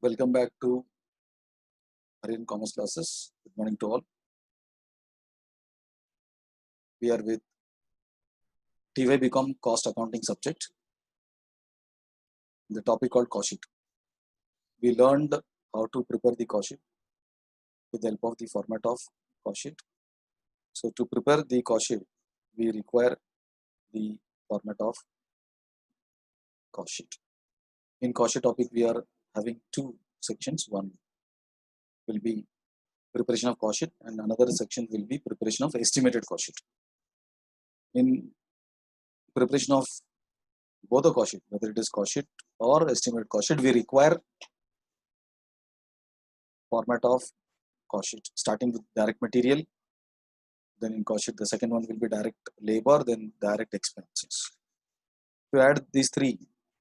Welcome back to Marine Commerce classes. Good morning to all. We are with TY Become Cost Accounting subject. The topic called cost sheet. We learned how to prepare the cost sheet with the help of the format of cost sheet. So to prepare the cost sheet, we require the format of cost sheet. In cost sheet topic, we are having two sections. One will be preparation of cost sheet, and another section will be preparation of estimated cost sheet. In preparation of both the cost sheet, whether it is cost sheet or estimated cost sheet, we require format of cost sheet, starting with direct material. Then in cost sheet, the second one will be direct labor, then direct expenses. To add these three,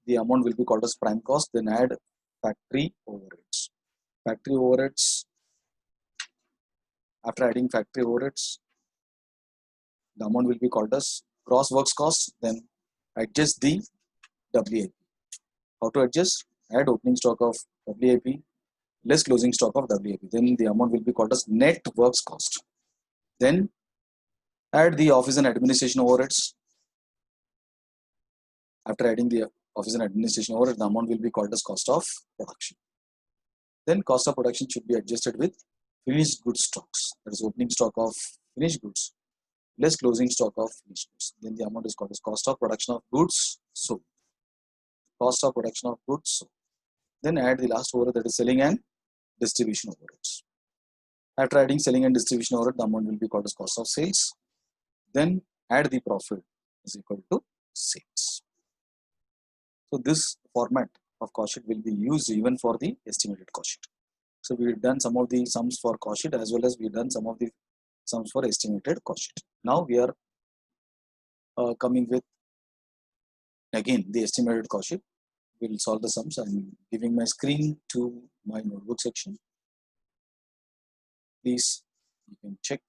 the amount will be called as prime cost, then add factory overheads. Factory overheads, after adding factory overheads, the amount will be called as gross works cost, then adjust the WAP. How to adjust? Add opening stock of WAP less closing stock of WAP. Then the amount will be called as net works cost. Then add the office and administration overheads. After adding the office and administration overhead, the amount will be called as cost of production. Then cost of production should be adjusted with finished goods stocks. That is opening stock of finished goods less closing stock of finished goods. Then the amount is called as cost of production of goods sold. Cost of production of goods sold. Then add the last overhead, that is selling and distribution overheads. After adding selling and distribution overhead, the amount will be called as cost of sales. Then add the profit is equal to sales. So this format of cost sheet will be used even for the estimated cost sheet. So we've done some of the sums for cost sheet as well as we've done some of the sums for estimated cost sheet. Now we are coming with again the estimated cost sheet. We will solve the sums. I'm giving my screen to my notebook section. Please, you can check.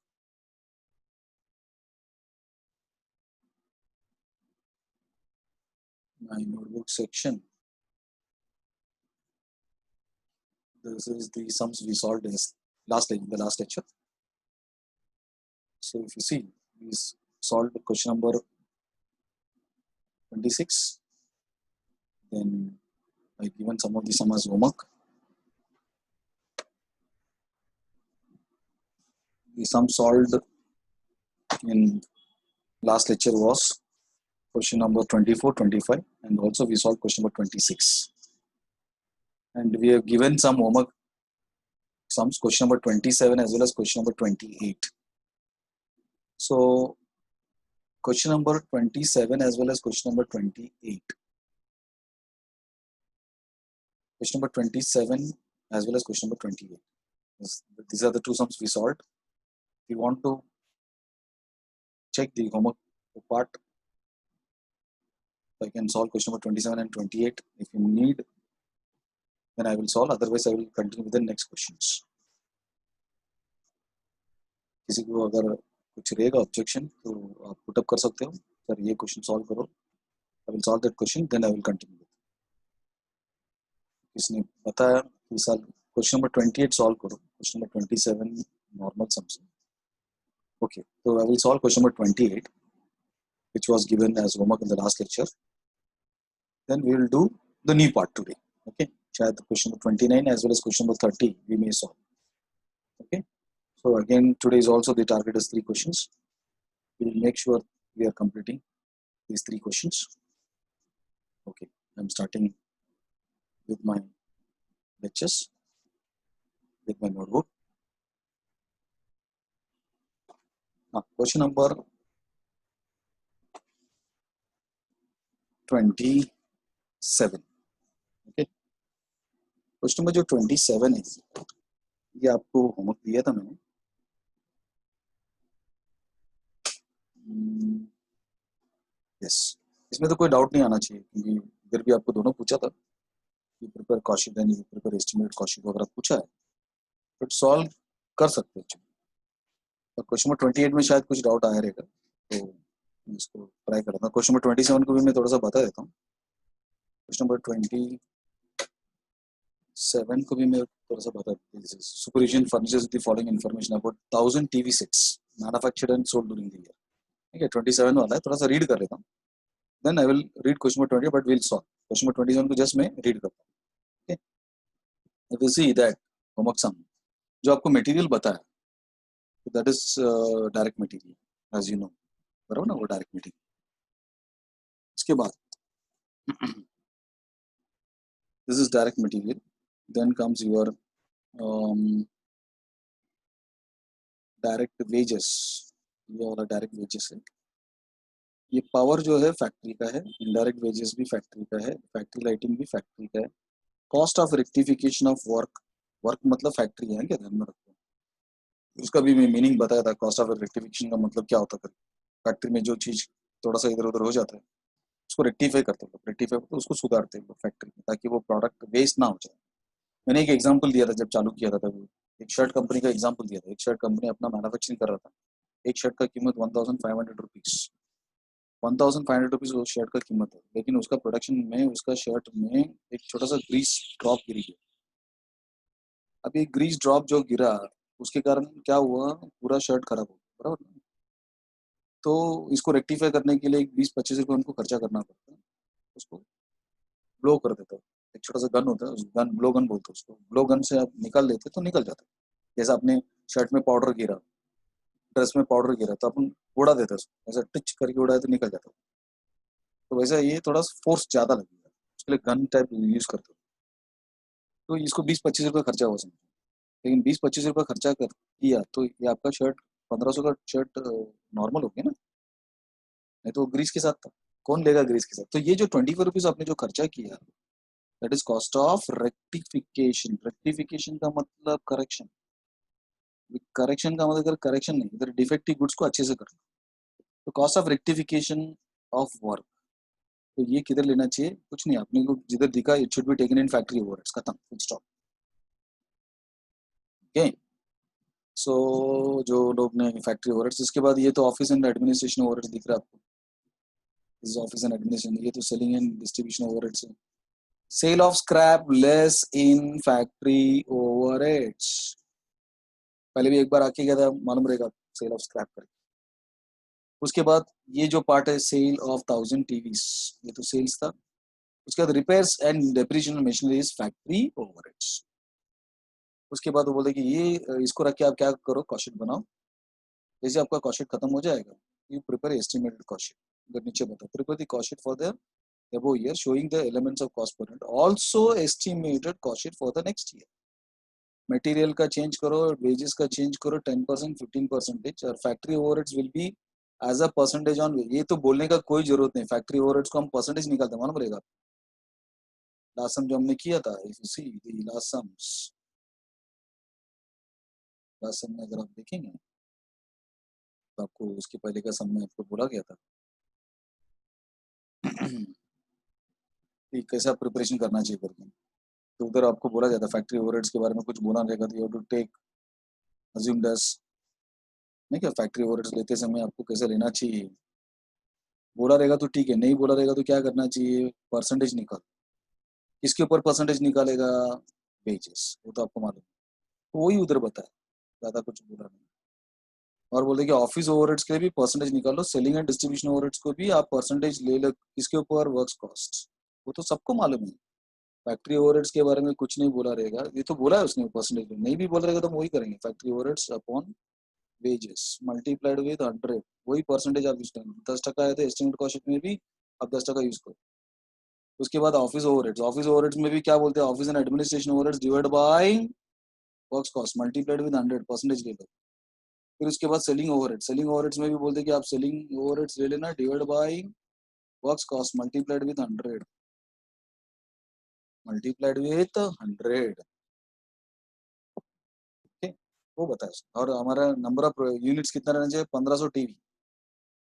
My notebook section. This is the sums we solved in the last lecture. So if you see, we solved question number 26. Then I given some of the sum as homework. The sum solved in last lecture was question number 24, 25, and also we solved question number 26. And we have given some homework sums, question number 27 as well as question number 28. So question number 27 as well as question number 28. Question number 27 as well as question number 28. These are the two sums we solved. If you want to check the homework part, I can solve question number 27 and 28. If you need, then I will solve. Otherwise, I will continue with the next questions. किसी को अगर कुछ रहेगा objection तो आप put up कर सकते हो सर ये क्वेश्चन सॉल्व करो I will solve that question then I will continue किसने बताया कि साल क्वेश्चन नंबर 28 सॉल्व करो question number 27 normal sums okay so I will solve question number 28 which was given as homework in the last lecture. Then we will do the new part today. Okay, शायद question number 29 as well as question number 30 we may solve. Okay, so again today is also the target is 3 questions. We will make sure we are completing these 3 questions. Okay, I'm starting with my lectures with my notebook. Now question number 27. Okay, question number जो 27 है ये आपको homework दिया था मैंने. Yes, इसमें तो कोई डाउट नहीं आना चाहिए क्योंकि इधर भी आपको दोनों पूछा था कि prepare cost sheet and prepare estimate cost sheet वगैरह पूछा है तो सॉल्व कर सकते हैं. और क्वेश्चन नंबर 28 में शायद कुछ डाउट आया रहेगा तो इसको ट्राई करता हूँ. क्वेश्चन नंबर 27 को भी मैं थोड़ा सा बता देता हूँ. क्वेश्चन नंबर 7 को भी मैं थोड़ा सा बता देता हूँ. Supervision furnishes the following information about 1000 TV sets manufactured and sold during the year. ठीक है, 27 वाला है, थोड़ा सा रीड कर लेता हूँ. Then I will read question number 20, but we'll solve. Question number 27 को just मैं read करता हूँ. Okay. If you see that homework sum, जो आपको मटेरियल बताया, that is direct material, as you know. बराबर ना, वो डायरेक्ट मटेरियल. इसके बाद this is direct material. Then comes your direct wages. ये वाला डायरेक्ट वेजेस है. ये पावर जो है फैक्ट्री का है, इनडायरेक्ट वेजेस भी फैक्ट्री का है, फैक्ट्री लाइटिंग भी फैक्ट्री का है. Cost of rectification of work, work मतलब फैक्ट्री है क्या, ध्यान में रखो. उसका भी मैं मीनिंग बताया था. कॉस्ट ऑफ रेक्टिफिकेशन का मतलब क्या होता है. फैक्ट्री में जो चीज थोड़ा सा इधर उधर हो जाता है उसको रेक्टिफाई करते हैं. रेक्टिफाई तो उसको सुधारते हैं फैक्ट्री में, ताकि वो प्रोडक्ट वेस्ट ना हो जाए. मैंने एक एग्जांपल दिया था जब चालू किया था तभी. एक शर्ट कंपनी का एग्जांपल दिया था. एक शर्ट कंपनी अपना मैन्युफैक्चरिंग कर रहा था. एक शर्ट का कीमत 1500 रुपीज. 1500 रुपीज वो शर्ट का कीमत है, लेकिन उसका प्रोडक्शन में उसका शर्ट में एक छोटा सा ग्रीस ड्रॉप गिरी गया. अब ये ग्रीस ड्रॉप जो गिरा उसके कारण क्या हुआ, पूरा शर्ट खराब हो गया. बराबर. तो इसको रेक्टिफाई करने के लिए 20-25 रुपये उनको खर्चा करना पड़ता है. उसको ब्लो कर देता है. एक छोटा सा गन होता है, उस गन ब्लो गन बोलते हैं उसको. ब्लो गन से आप निकाल देते तो निकल जाता है. जैसे आपने शर्ट में पाउडर गिरा, ड्रेस में पाउडर गिरा, तो अपन उड़ा देते उसको, ऐसा टिच करके उड़ाए तो निकल जाता. तो वैसा ये थोड़ा फोर्स ज्यादा लगेगा, उसके लिए गन टाइप यूज करते हो. तो इसको 20-25 रुपये खर्चा हुआ समझो. लेकिन 20-25 रुपये खर्चा कर किया तो ये आपका शर्ट 1500 का शर्ट नॉर्मल हो गया ना. नहीं तो ग्रीस के साथ था. कौन लेगा ग्रीस के साथ. तो ये जो 24 रुपीज आपने जो खर्चा किया, that is cost of rectification. Rectification का मतलब करेक्शन. करेक्शन का मतलब इधर करेक्शन नहीं, इधर डिफेक्टिव गुड्स को अच्छे से करना. तो cost of rectification of work, तो ये किधर लेना चाहिए, कुछ नहीं. आपने को जिधर दिखा, it should be taken in factory overheads. खत्म, फुल स्टॉप. ओके. सो जो लोग ने फैक्ट्री ओवरहेड्स, इसके बाद ये तो ऑफिस एंड एडमिनिस्ट्रेशन ओवरहेड्स दिख रहा है आपको. इस ऑफिस एंड एडमिनिस्ट्रेशन, ये तो सेलिंग एंड डिस्ट्रीब्यूशन ओवरहेड्स है. Sale of scrap less in factory overheads. पहले भी एक बार आके गया था, मालूम रहेगा सेल ऑफ स्क्रैप करके. उसके बाद ये जो पार्ट है सेल ऑफ 1000 टीवीज, ये तो सेल्स था. उसके बाद repairs and depreciation machinery is factory overheads. उसके बाद वो बोलते कि ये इसको रख के आप क्या करो, कॉस्ट शीट बनाओ. जैसे आपका कॉस्ट शीट खत्म हो जाएगा, you prepare estimated cost sheet. अगर नीचे बता, prepare the cost sheet for the above year showing the elements of cost per unit, also estimated cost sheet for the next year. Material का change करो, wages का change करो 10%, 15%, और factory overheads will be as a percentage on. ये तो बोलने का कोई जरूरत नहीं. फैक्ट्री ओवरहेड्स को हम परसेंटेज निकालते हैं, मालूम रहेगा. लास्ट सम जो हमने किया था, if you see the last sums, last sum में अगर आप देखेंगे तो आपको उसके पहले का सम में आपको बोला गया था कि कैसा प्रिपरेशन करना चाहिए करके. तो उधर आपको बोला जाता फैक्ट्री ओवरहेड्स के बारे में कुछ बोला रहेगा तो you have to take assume डस. नहीं क्या, फैक्ट्री ओवरहेड्स लेते समय आपको कैसे लेना चाहिए. बोला रहेगा तो ठीक है, नहीं बोला रहेगा तो क्या करना चाहिए, परसेंटेज निकाल. किसके ऊपर परसेंटेज निकालेगा, वेजेस. वो तो आपको मालूम है. तो वही उधर बताया, ज्यादा कुछ बोला नहीं. और बोलते कि ऑफिस ओवरहेड्स के लिए भी परसेंटेज निकालो, सेलिंग एंड डिस्ट्रीब्यूशन ओवरहेड्स को भी आप परसेंटेज ले लो. किसके ऊपर, वर्क्स कॉस्ट. वो तो सबको मालूम है. फैक्ट्री ओवरहेड्स के बारे में कुछ नहीं बोला रहेगा. ये तो बोला है उसने परसेंटेज, नहीं भी बोला रहेगा तो हम वही करेंगे. Factory overheads upon wages multiplied with 100, वही परसेंटेज आप यूज करेंगे. 10% आया था एस्टिमेट कॉस्ट शीट में भी, आप 10% यूज करो. उसके बाद ऑफिस ओवरहेड्स, ऑफिस ओवरहेड्स में भी क्या बोलते हैं, office and administration overheads divide by works cost multiplied with 100, percentage ले लो. फिर उसके बाद सेलिंग ओवरहेड, सेलिंग ओवरहेड्स में भी बोलते हैं कि आप सेलिंग ओवरहेड्स ले लेना, divide by works cost multiplied with 100, multiplied with 100. Okay. वो बताया. और हमारा नंबर ऑफ यूनिट्स कितना रहना चाहिए, 1500 टीवी.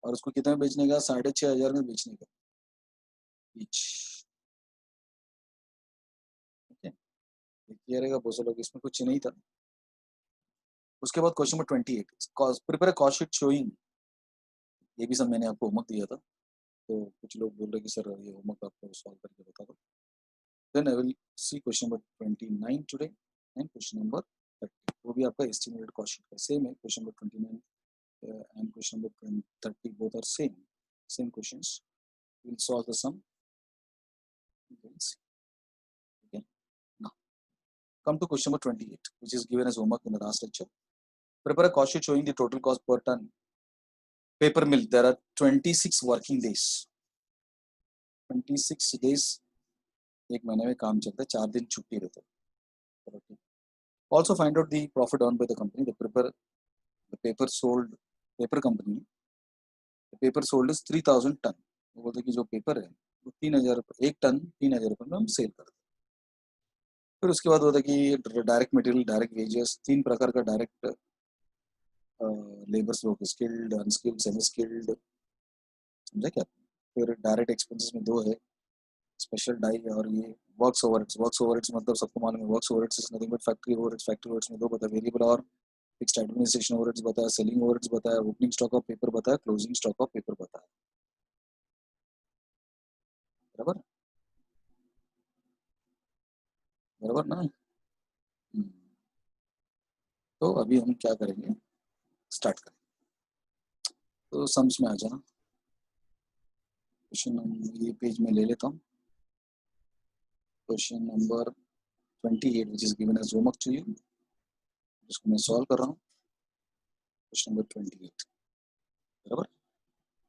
और उसको कितने में बेचने का, 6500 में बेचने का ईच. ओके. ये रहेगा बहुत लोग, इसमें कुछ नहीं था. उसके बाद question number 28, prepare cost sheet showing. ये भी सब मैंने आपको होमवर्क दिया था. तो कुछ लोग बोल रहे कि सर ये होमवर्क आपको सॉल्व करके बता दो. Then I will see question number 29 today and question number 30. वो भी आपका estimated cost sheet का same है. Question number 29 and question number 30 both are same questions. We'll solve the sum. Okay. Now come to question number 28, which is given as homework in the last lecture. Prepare a cost sheet showing the total cost per ton paper mill. There are 26 working days. 26 days एक महीने में काम चलता है, 4 दिन छुट्टी रहता है. Also find out the profit earned by the company. The paper sold, paper company, the paper sold is 3000 ton. वो बोलते कि जो पेपर है वो 3000 एक टन 3000 रुपये में हम सेल करते हैं. फिर उसके बाद होता है कि डायरेक्ट मटेरियल, डायरेक्ट वेजेस, 3 प्रकार का डायरेक्ट लेबर्स लोग, स्किल्ड, अनस्किल्ड, सेमी स्किल्ड, समझा क्या. फिर डायरेक्ट एक्सपेंसेस में 2 है, स्पेशल डाई और ये वर्क्स ओवरहेड्स मतलब सबको मालूम है. Works overheads is nothing but factory overheads में 2 बताया, वेरिएबल और फिक्स्ड एडमिनिस्ट्रेशन ओवरहेड्स बताया, सेलिंग ओवरहेड्स बताया, ओपनिंग स्टॉक ऑफ पेपर बताया, क्लोजिंग स्टॉक ऑफ पेपर बताया. बराबर बराबर ना. तो अभी हम क्या करेंगे, स्टार्ट करें. तो सम्स में आ जाना. क्वेश्चन ये पेज में ले लेता हूँ. Question number 28 which is given as homework to you, जिसको मैं सॉल्व कर रहा हूँ. क्वेश्चन नंबर 28 बराबर.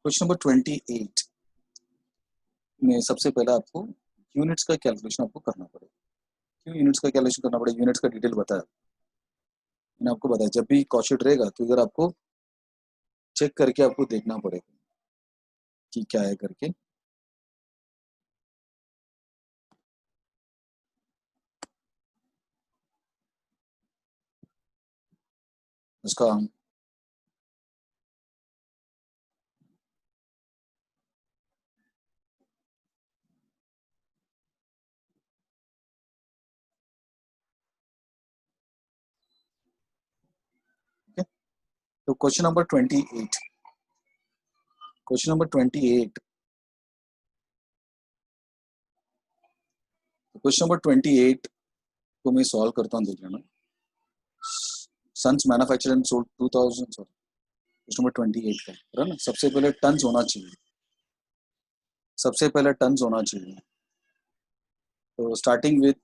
क्वेश्चन नंबर 28 में सबसे पहले आपको यूनिट्स का कैलकुलेशन आपको करना पड़ेगा. क्यों यूनिट्स का कैलकुलेशन करना पड़ेगा? यूनिट्स का डिटेल बताया मैंने आपको. बताया जब भी कॉस्ट शीट रहेगा तो इधर आपको चेक करके आपको देखना पड़ेगा कि क्या है करके. उसका तो क्वेश्चन नंबर 28 को मैं सॉल्व करता हूँ, देख लेना. Sons manufacture and sold 2000, sorry question number 28 का है ना. सबसे पहले टन्स होना चाहिए. तो स्टार्टिंग विद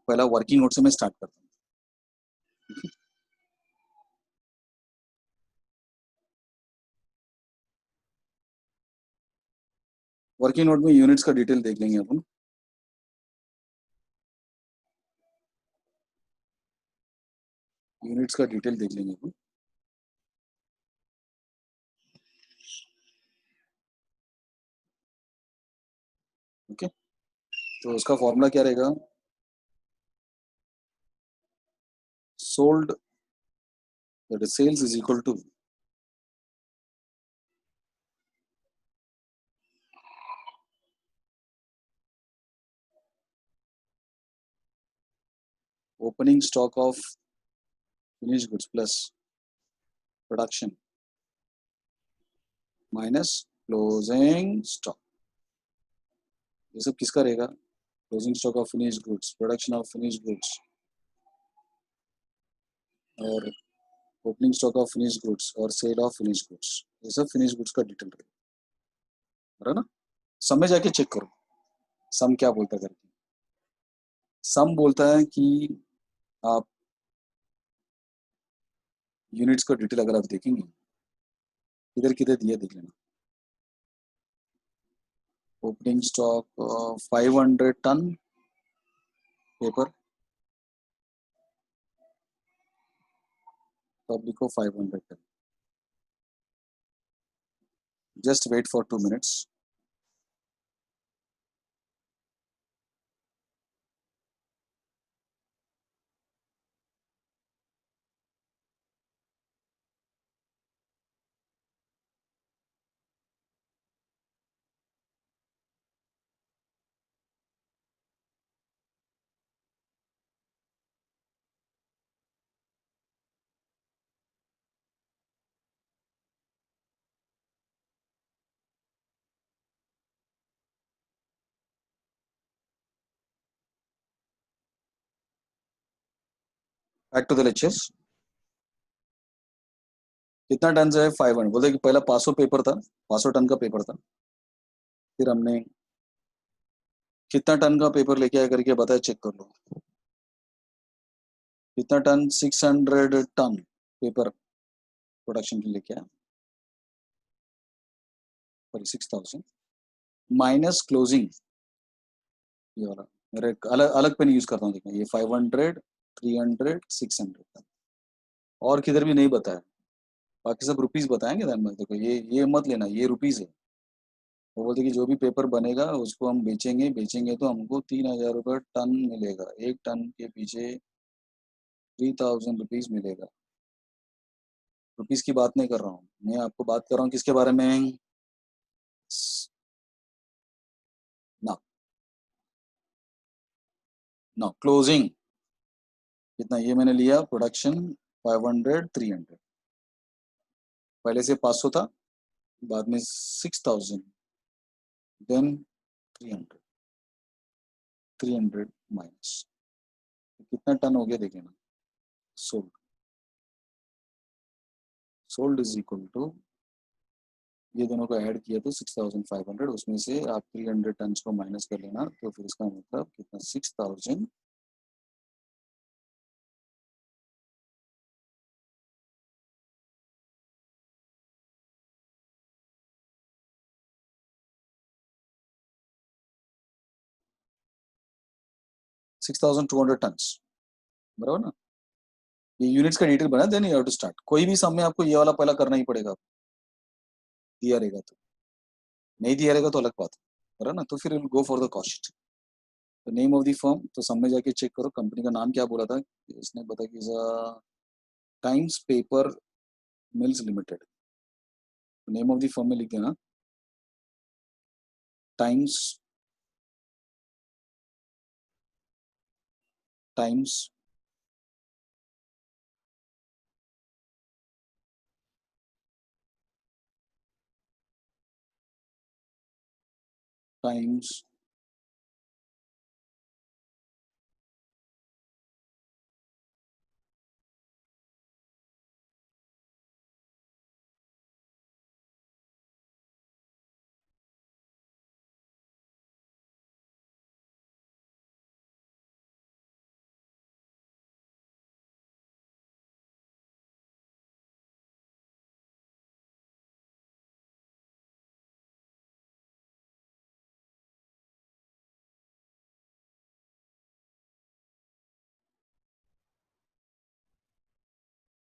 पहला वर्किंग नोट से मैं स्टार्ट करता हूँ. वर्किंग नोट में यूनिट्स का डिटेल देख लेंगे अपन. यूनिट्स का डिटेल देख लेंगे अपन. ओके. तो उसका फॉर्मूला क्या रहेगा? Sold that is sales is equal to opening stock of finished goods plus production minus closing stock. ये सब किसका रहेगा? Closing stock of finished goods, production of finished goods और opening stock of finished goods और sale of finished goods. ये सब finished goods का detail रहेगा ना. सम में जाके चेक करो सम क्या बोलता है करके. सम बोलता है कि आप यूनिट्स का डिटेल अगर आप देखेंगे किधर किधर दिया देख लेना. ओपनिंग स्टॉक 500 टन पेपर, तो आप लिखो 500 ton. Just wait for 2 minutes. Back to the lectures. कितना टन से है 500, बोलते कि पहला 500 पेपर था, 500 टन का पेपर था। फिर हमने कितना टन का पेपर लेके आया करके बताया, चेक कर लो। कितना टन, 600 टन पेपर प्रोडक्शन के लेके आया, सॉरी 6000 माइनस क्लोजिंग। ये वाला मेरे अलग अलग पेन यूज करता हूँ, देखना ये 500, 300, 600 और किधर भी नहीं बताया, बाकी सब रुपीस बताएंगे। ध्यान में देखो, ये मत लेना, ये रुपीस है। वो बोलते कि जो भी पेपर बनेगा उसको हम बेचेंगे, बेचेंगे तो हमको 3000 रुपये टन मिलेगा, एक टन के पीछे 3000 रुपीज मिलेगा। रुपीस की बात नहीं कर रहा हूँ मैं, आपको बात कर रहा हूँ किसके बारे में। ना ना क्लोजिंग कितना, ये मैंने लिया प्रोडक्शन 500, 300, पहले से 500 था, बाद में 6000, देन 300, 300 माइनस कितना टन हो गया देखिए ना। Sold, sold is equal to, ये दोनों को ऐड किया तो 6500, उसमें से आप 300 टन को माइनस कर लेना, तो फिर इसका मतलब कितना, 6000 6200 टन, बराबर ना। ये यूनिट्स का डिटेल बना, then you have to start. कोई भी सम में आपको ये वाला पहला करना ही पड़ेगा, दिया रहेगा तो, नहीं दिया रहेगा तो अलग बात है, बराबर ना। तो फिर गो for the cost, the name of the firm, तो सब में जाके चेक करो कंपनी का नाम क्या बोला था, इसने बता कि times paper mills limited. Name of the firm में लिख देना टाइम्स, टाइम्स टाइम्स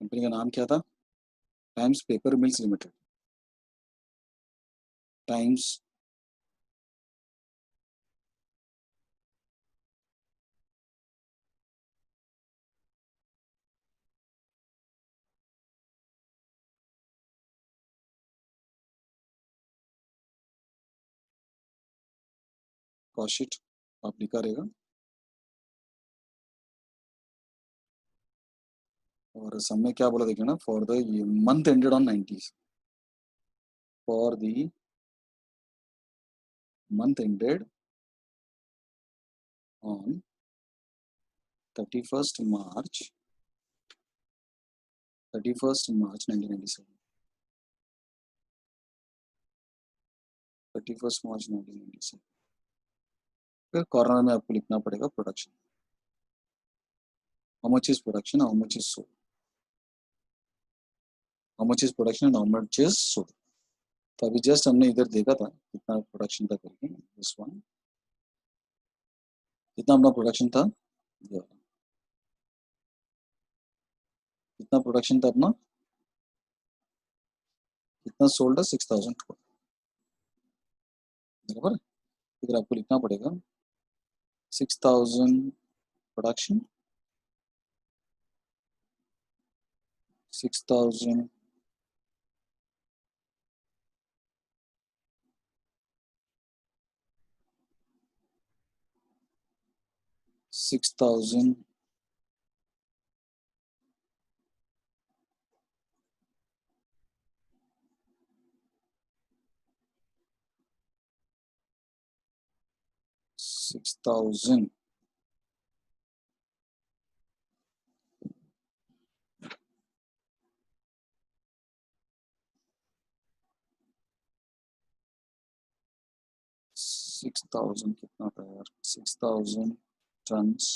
कंपनी का नाम क्या था, times paper mills limited. Times cost आप लिखा रहेगा, और सब में क्या बोला देखिए ना, for the month ended on 90, for the month ended on 31st March, 31st March 1997, 31st March 1997। फिर कॉर्नर में आपको लिखना पड़ेगा production, how much is production, how much is sold, how much is production and how much is sold. तो अभी just हमने इधर देखा था कितना प्रोडक्शन था करके, दिस वन, कितना अपना प्रोडक्शन था, कितना प्रोडक्शन था अपना, कितना सोल्ड है, 6000, बराबर। इधर आपको लिखना पड़ेगा 6000 प्रोडक्शन, 6000 6000 6000 6000 कितना था यार, 6000 टन्स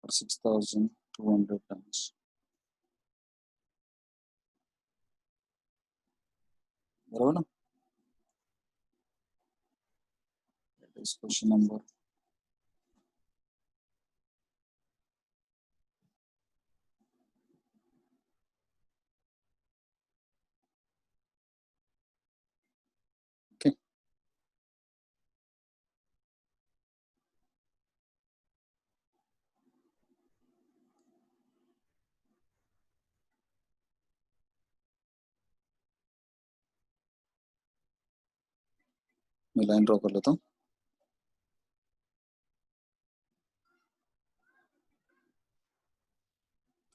और 6200 टन्स, बराबर ना? इस क्वेश्चन नंबर मैं लाइन ड्रॉ कर लेता हूँ।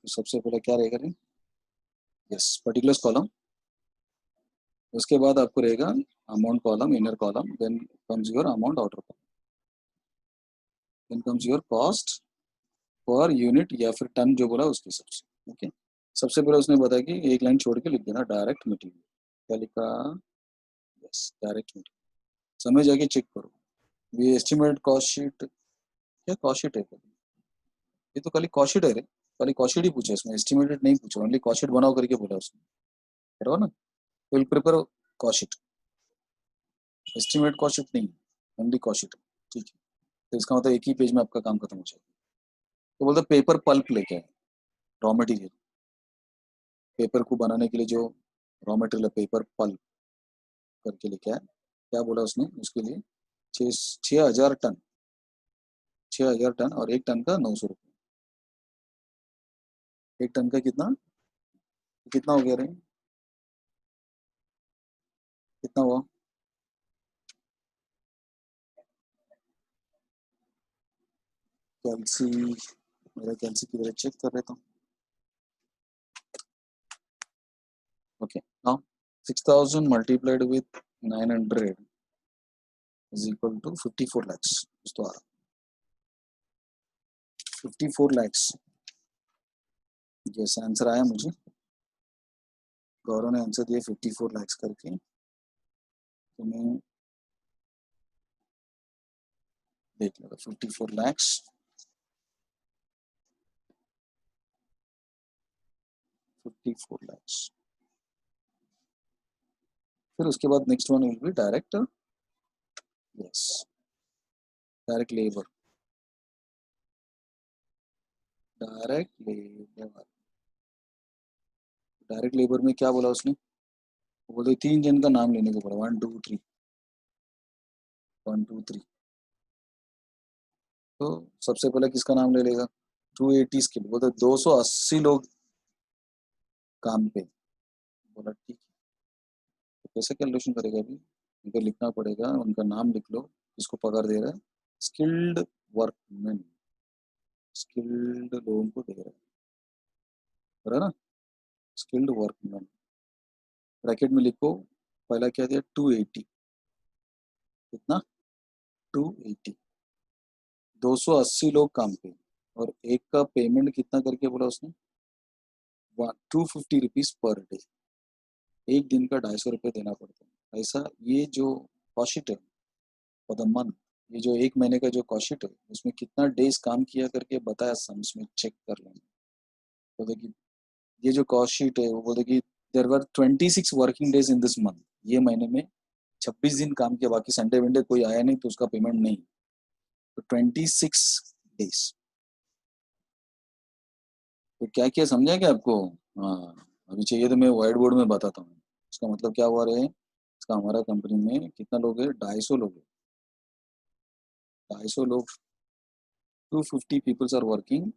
तो सबसे पहले क्या रहेगा, यस पर्टिकुलर्स कॉलम, उसके बाद आपको रहेगा amount column, inner column, then comes your amount outer column, then comes your cost per unit या फिर टन जो बोला उसके हिसाब से। ओके, सबसे पहले उसने बताया कि एक लाइन छोड़ के लिख देना डायरेक्ट मटेरियल, क्या लिखा, यस डायरेक्ट मटेरियल, समय जाके चेक करो। ये एस्टिमेट कॉस्ट शीट, क्या कॉस्ट शीट है, ये तो खाली कॉस्ट शीट है रे, खाली कॉस्ट शीट ही पूछा इसमें, एस्टिमेटेड नहीं पूछा, ओनली कॉस्ट शीट बनाओ करके बोला उसने, बराबर ना? Will prepare cost sheet, estimate cost sheet नहीं, ओनली कॉस्ट शीट, ठीक है। तो इसका मतलब एक ही पेज में आपका काम खत्म हो जाएगा। तो बोलते पेपर पल्प लेके आए, रॉ मटेरियल, पेपर को बनाने के लिए जो रॉ मटेरियल पेपर पल्प करके लेके आए, क्या बोला उसने उसके लिए, 6000 टन, 6000 टन, और एक टन का 900 रुपये, एक टन का कितना, कितना हो गया रे, कितना हुआ, कैलसी, मेरा कैलसी की वजह चेक कर लेता हूँ। Okay now 6000 multiplied with 900 is equal to 54 lakhs, तो आ रहा 54 लैक्स, यस आंसर आया मुझे, गौरव ने आंसर दिया 54 लैक्स करके। तो मैं देख लेगा 54 लैक्स, 54 लैक्स, फिर उसके बाद next one will be direct, yes direct labour, direct labour, direct labour में क्या बोला उसने, वो बोलते 3 जन का नाम लेने को बोला, 1 2 3, 1 2 3। तो सबसे पहले किसका नाम ले लेगा, 280 के लिए, बोलते 280 लोग काम पे, बोला ठीक है। तो कैसे कैलकुलेशन करेगा अभी, इनको लिखना पड़ेगा, उनका नाम लिख लो, किसको पगार दे रहा है, स्किल्ड वर्कमैन, स्किल्ड लोगों को दे रहा है ना, स्किल्ड वर्कमैन, ब्रैकेट में लिखो, पहला क्या दिया 280, कितना 280, 280 लोग काम पे, और एक का पेमेंट कितना करके बोला उसने, 250 रुपीज पर डे, एक दिन का 250 रुपये देना पड़ता है ऐसा। ये जो कॉस्ट है फॉर द मंथ, ये जो एक महीने का जो कॉस्ट है उसमें कितना डेज काम किया करके बताया, सम इसमें चेक कर लेंगे। तो देखिए ये जो कॉस्ट शीट है वो बोलते कि देर वर 26 working days in this month, ये महीने में 26 दिन काम किया, बाकी संडे वनडे कोई आया नहीं तो उसका पेमेंट नहीं, तो 26 डेज। तो क्या किया समझा क्या आपको, हाँ अभी चाहिए तो मैं व्हाइट बोर्ड में बताता हूँ। इसका मतलब क्या हुआ रहे, इसका हमारा कंपनी में कितना लोग है, 250 लोग है, 250 लोग, 250 पीपल्स आर वर्किंग,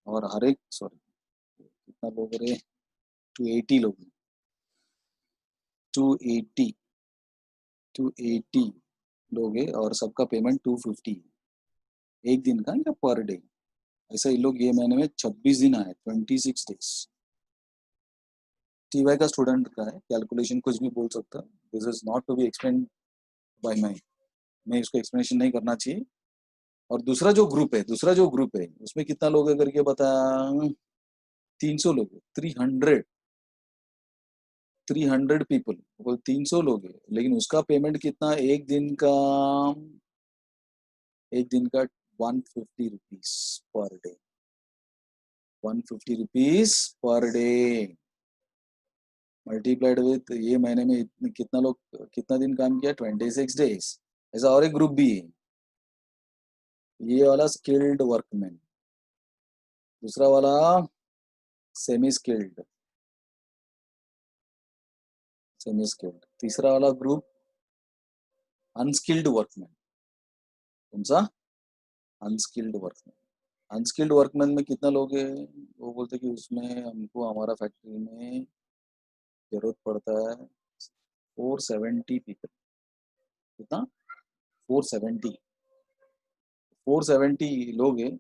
और हर एक सॉरी कितना लोग रहे, 280 लोग, 280, 280 लोग है, और सबका पेमेंट 250, एक दिन का या पर डे, ऐसा ही लोग ये महीने में 26 दिन आए, 26 डेज। टीवाई का स्टूडेंट का है, कैलकुलेशन कुछ भी बोल सकता, this is not to be explain by my, मैं इसको एक्सप्लेनेशन नहीं करना चाहिए। और दूसरा जो ग्रुप है उसमें कितना लोग है करके बता, 300 लोग है, 300, 300 पीपल, वो 300 लोग हैं, लेकिन उसका पेमेंट कितना एक दिन का 150 rupees per day, 150 rupees per day multiplied with ये महीने में कितना लोग कितना दिन काम किया, 26 डेज। ऐसा और एक ग्रुप भी है, ये वाला स्किल्ड वर्कमैन, दूसरा वाला सेमी स्किल्ड, तीसरा वाला ग्रुप अनस्किल्ड वर्कमैन। कौन सा? Unskilled workman. अनस्किल्ड वर्कमैन में कितना लोग हैं? वो बोलते कि उसमें हमको हमारा फैक्ट्री में जरूरत पड़ता है 470 पीपल। कितना? 470, 470 लोग हैं,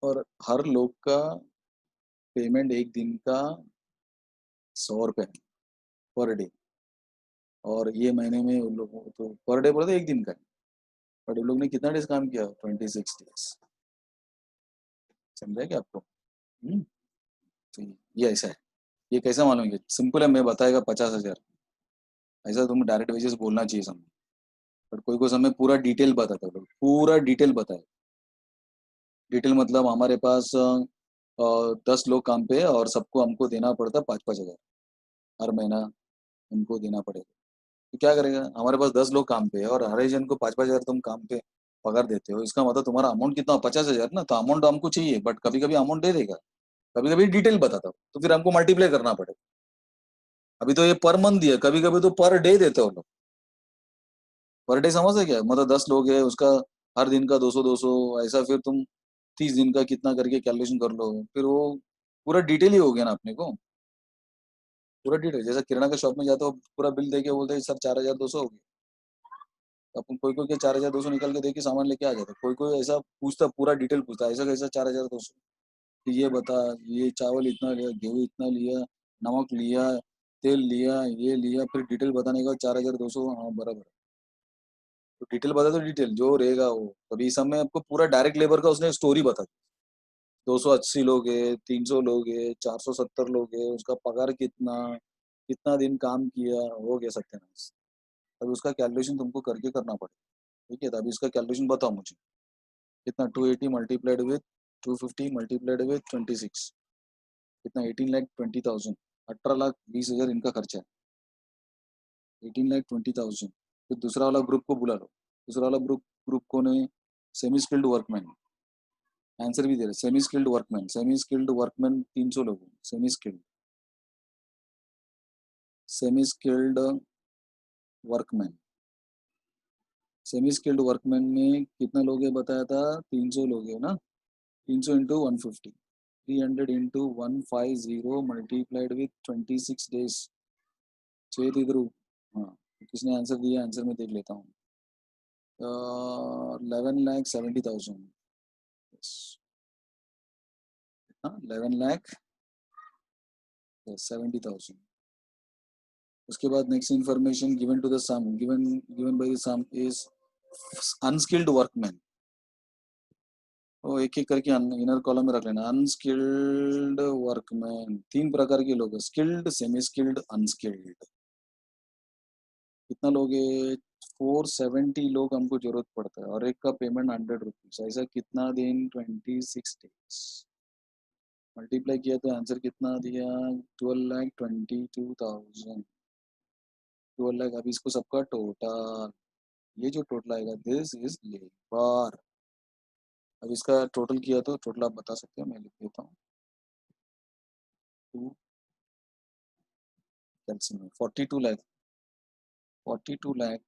और हर लोग का पेमेंट एक दिन का 100 रुपये पर डे, और ये महीने में उन लोगों को तो पर डे बोलते एक दिन का है, बट उन लोग ने कितना डेज काम किया, 26 डेज। समझा क्या आपको? तो ये ऐसा है। ये कैसा मालूम? सिंपल है, मैं बताएगा 50,000, ऐसा तुम डायरेक्ट वेजेस बोलना चाहिए समझ, बट कोई को समय पूरा डिटेल बताता है, पूरा डिटेल बताए। डिटेल मतलब हमारे पास 10 लोग काम पे है और सबको हमको देना पड़ता है 5-5 हजार हर महीना, उनको देना पड़ेगा। तो क्या करेगा, हमारे पास 10 लोग काम पे है और हर एक जन को 5-5 हजार तुम काम पे पगार देते हो, इसका मतलब तुम्हारा अमाउंट कितना, 50,000 ना। तो अमाउंट हमको चाहिए, बट कभी कभी अमाउंट दे देगा, कभी कभी डिटेल बताता हूँ, तो फिर हमको मल्टीप्लाई करना पड़ेगा। अभी तो ये पर मंथ दिया, कभी कभी तो पर डे देते हो लोग। पर डे समझ है क्या, मतलब 10 लोग है, उसका हर दिन का 200-200, ऐसा फिर तुम 30 दिन का कितना करके कैलकुलेशन कर लो, फिर वो पूरा डिटेल ही हो गया ना अपने को। पूरा डिटेल, जैसा किराना का शॉप में जाते हो, पूरा बिल दे के बोलते हैं सर 4,200 हो गया, अपन कोई कोई के 4,200 निकल के देके सामान लेके आ जाता, कोई कोई ऐसा पूछता, पूरा डिटेल पूछता, ऐसा कैसा 4,200, ये बता, ये चावल इतना लिया, गेहूँ इतना लिया, नमक लिया, तेल लिया, ये लिया, फिर डिटेल बताने का 4,200, हाँ बराबर। तो डिटेल बता दो, डिटेल जो रहेगा वो, तभी इस समय आपको पूरा डायरेक्ट लेबर का उसने स्टोरी बता दी। 280 लोग है, 300 लोग है, 470 लोग है, उसका पगार कितना, कितना दिन काम किया, हो गया सत्यानाश। अब उसका कैलकुलेशन तुमको करके करना पड़ेगा। ठीक है, तो अभी इसका कैलकुलेशन बताओ मुझे, कितना 280 मल्टीप्लाइड विथ 250 मल्टीप्लाइड विथ 26, कितना 18,20,000, 18,20,000 इनका खर्चा है, 18,20,000। फिर दूसरा वाला ग्रुप को बुला लो, दूसरा वाला ग्रुप ग्रुप को ने सेमी स्किल्ड वर्कमैन, आंसर भी दे रहे, सेमी स्किल्ड वर्कमैन 300 लोग, semi skilled workman, semi skilled workman में कितना लोग है बताया था, 300 लोग है ना। 300 into 150, 300 into 150 multiplied with 26 days. छः तो इधर हाँ, तो किसने आंसर दिया, आंसर में देख लेता हूँ। 11,70,000, 11,70,000। उसके बाद next information given to the sum, given by the sum is unskilled workman. तो एक एक करके इनर कॉलम में रख लेना। अनस्किल्ड वर्कमैन 3 प्रकार के लोग हैं, स्किल्ड, सेमी स्किल्ड, अनस्किल्ड। कितना लोग है, 470 लोग हमको जरूरत पड़ता है, और एक का पेमेंट 100 रुपीज, ऐसा कितना दिन, 26 डेज। मल्टीप्लाई किया तो आंसर कितना दिया, 12,22,000, 12,00,000। अभी इसको सबका टोटल, ये जो टोटल आएगा दिस इज लेबर। अब इसका टोटल किया तो टोटल आप बता सकते हो, मैं लिख देता हूँ। 2 कैल्सियम में 42,00,000, 42,12,000,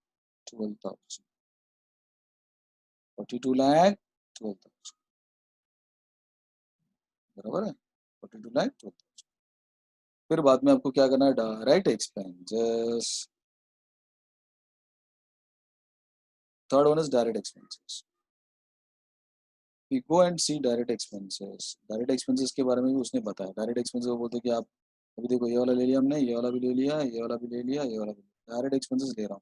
42,12,000, बराबर है, 42,12,000। फिर बाद में आपको क्या करना है, direct expenses. Third one is direct expenses. We go and see direct expenses. Direct expenses के बारे में भी उसने बताया। डायरेक्ट एक्सपेंसेस वो बोलते हैं कि आप अभी देखो, ये वाला ले लिया हमने, ये वाला भी ले लिया, ये वाला भी ले लिया, ये वाला भी, डायरेक्ट एक्सपेंसेस ले रहा हूँ।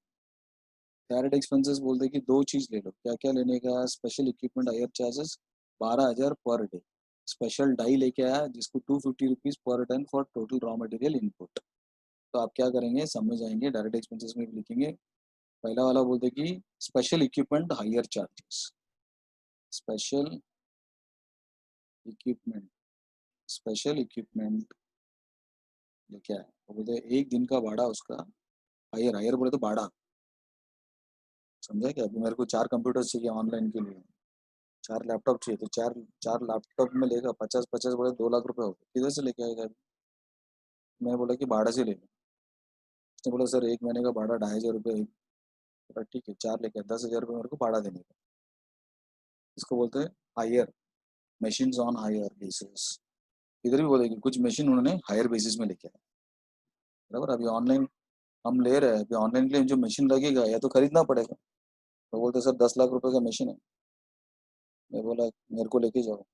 डायरेक्ट एक्सपेंसेस बोलते हैं कि 2 चीज ले लो, क्या क्या लेने का, special equipment higher charges 12,000 per day, special die लेके आया जिसको 250 rupees per ton for total raw material input, तो आप क्या करेंगे, समझ जाएंगे, डायरेक्ट एक्सपेंसेस में भी लिखेंगे। पहला वाला बोलते कि special equipment higher charges, special equipment, special equipment क्या है, वो बोलते एक दिन का भाड़ा उसका हायर, हायर बोले तो भाड़ा, समझा क्या? अभी मेरे को 4 कंप्यूटर्स चाहिए ऑनलाइन के लिए, 4 लैपटॉप चाहिए, तो चार चार लैपटॉप में लेगा 50-50 बोले 2 लाख रुपए हो गए, किधर से लेके आएगा अभी? मैं बोला कि भाड़ा से ले लो। उसने बोला सर 1 महीने का भाड़ा 2,500 रुपये। बोला ठीक है 4 लेके 10,000 रुपये मेरे को भाड़ा देने का। इसको बोलते हैं hire, machine on hire basis. इधर भी बोलेगी कुछ मशीन उन्होंने हायर बेसिस में लेके आया, बराबर। अभी ऑनलाइन हम ले रहे हैं, अभी ऑनलाइन के लिए जो मशीन लगेगा या तो खरीदना पड़ेगा। तो बोलते सर 10 लाख रुपए का मशीन है। मैं बोला मेरे को लेके जाओ।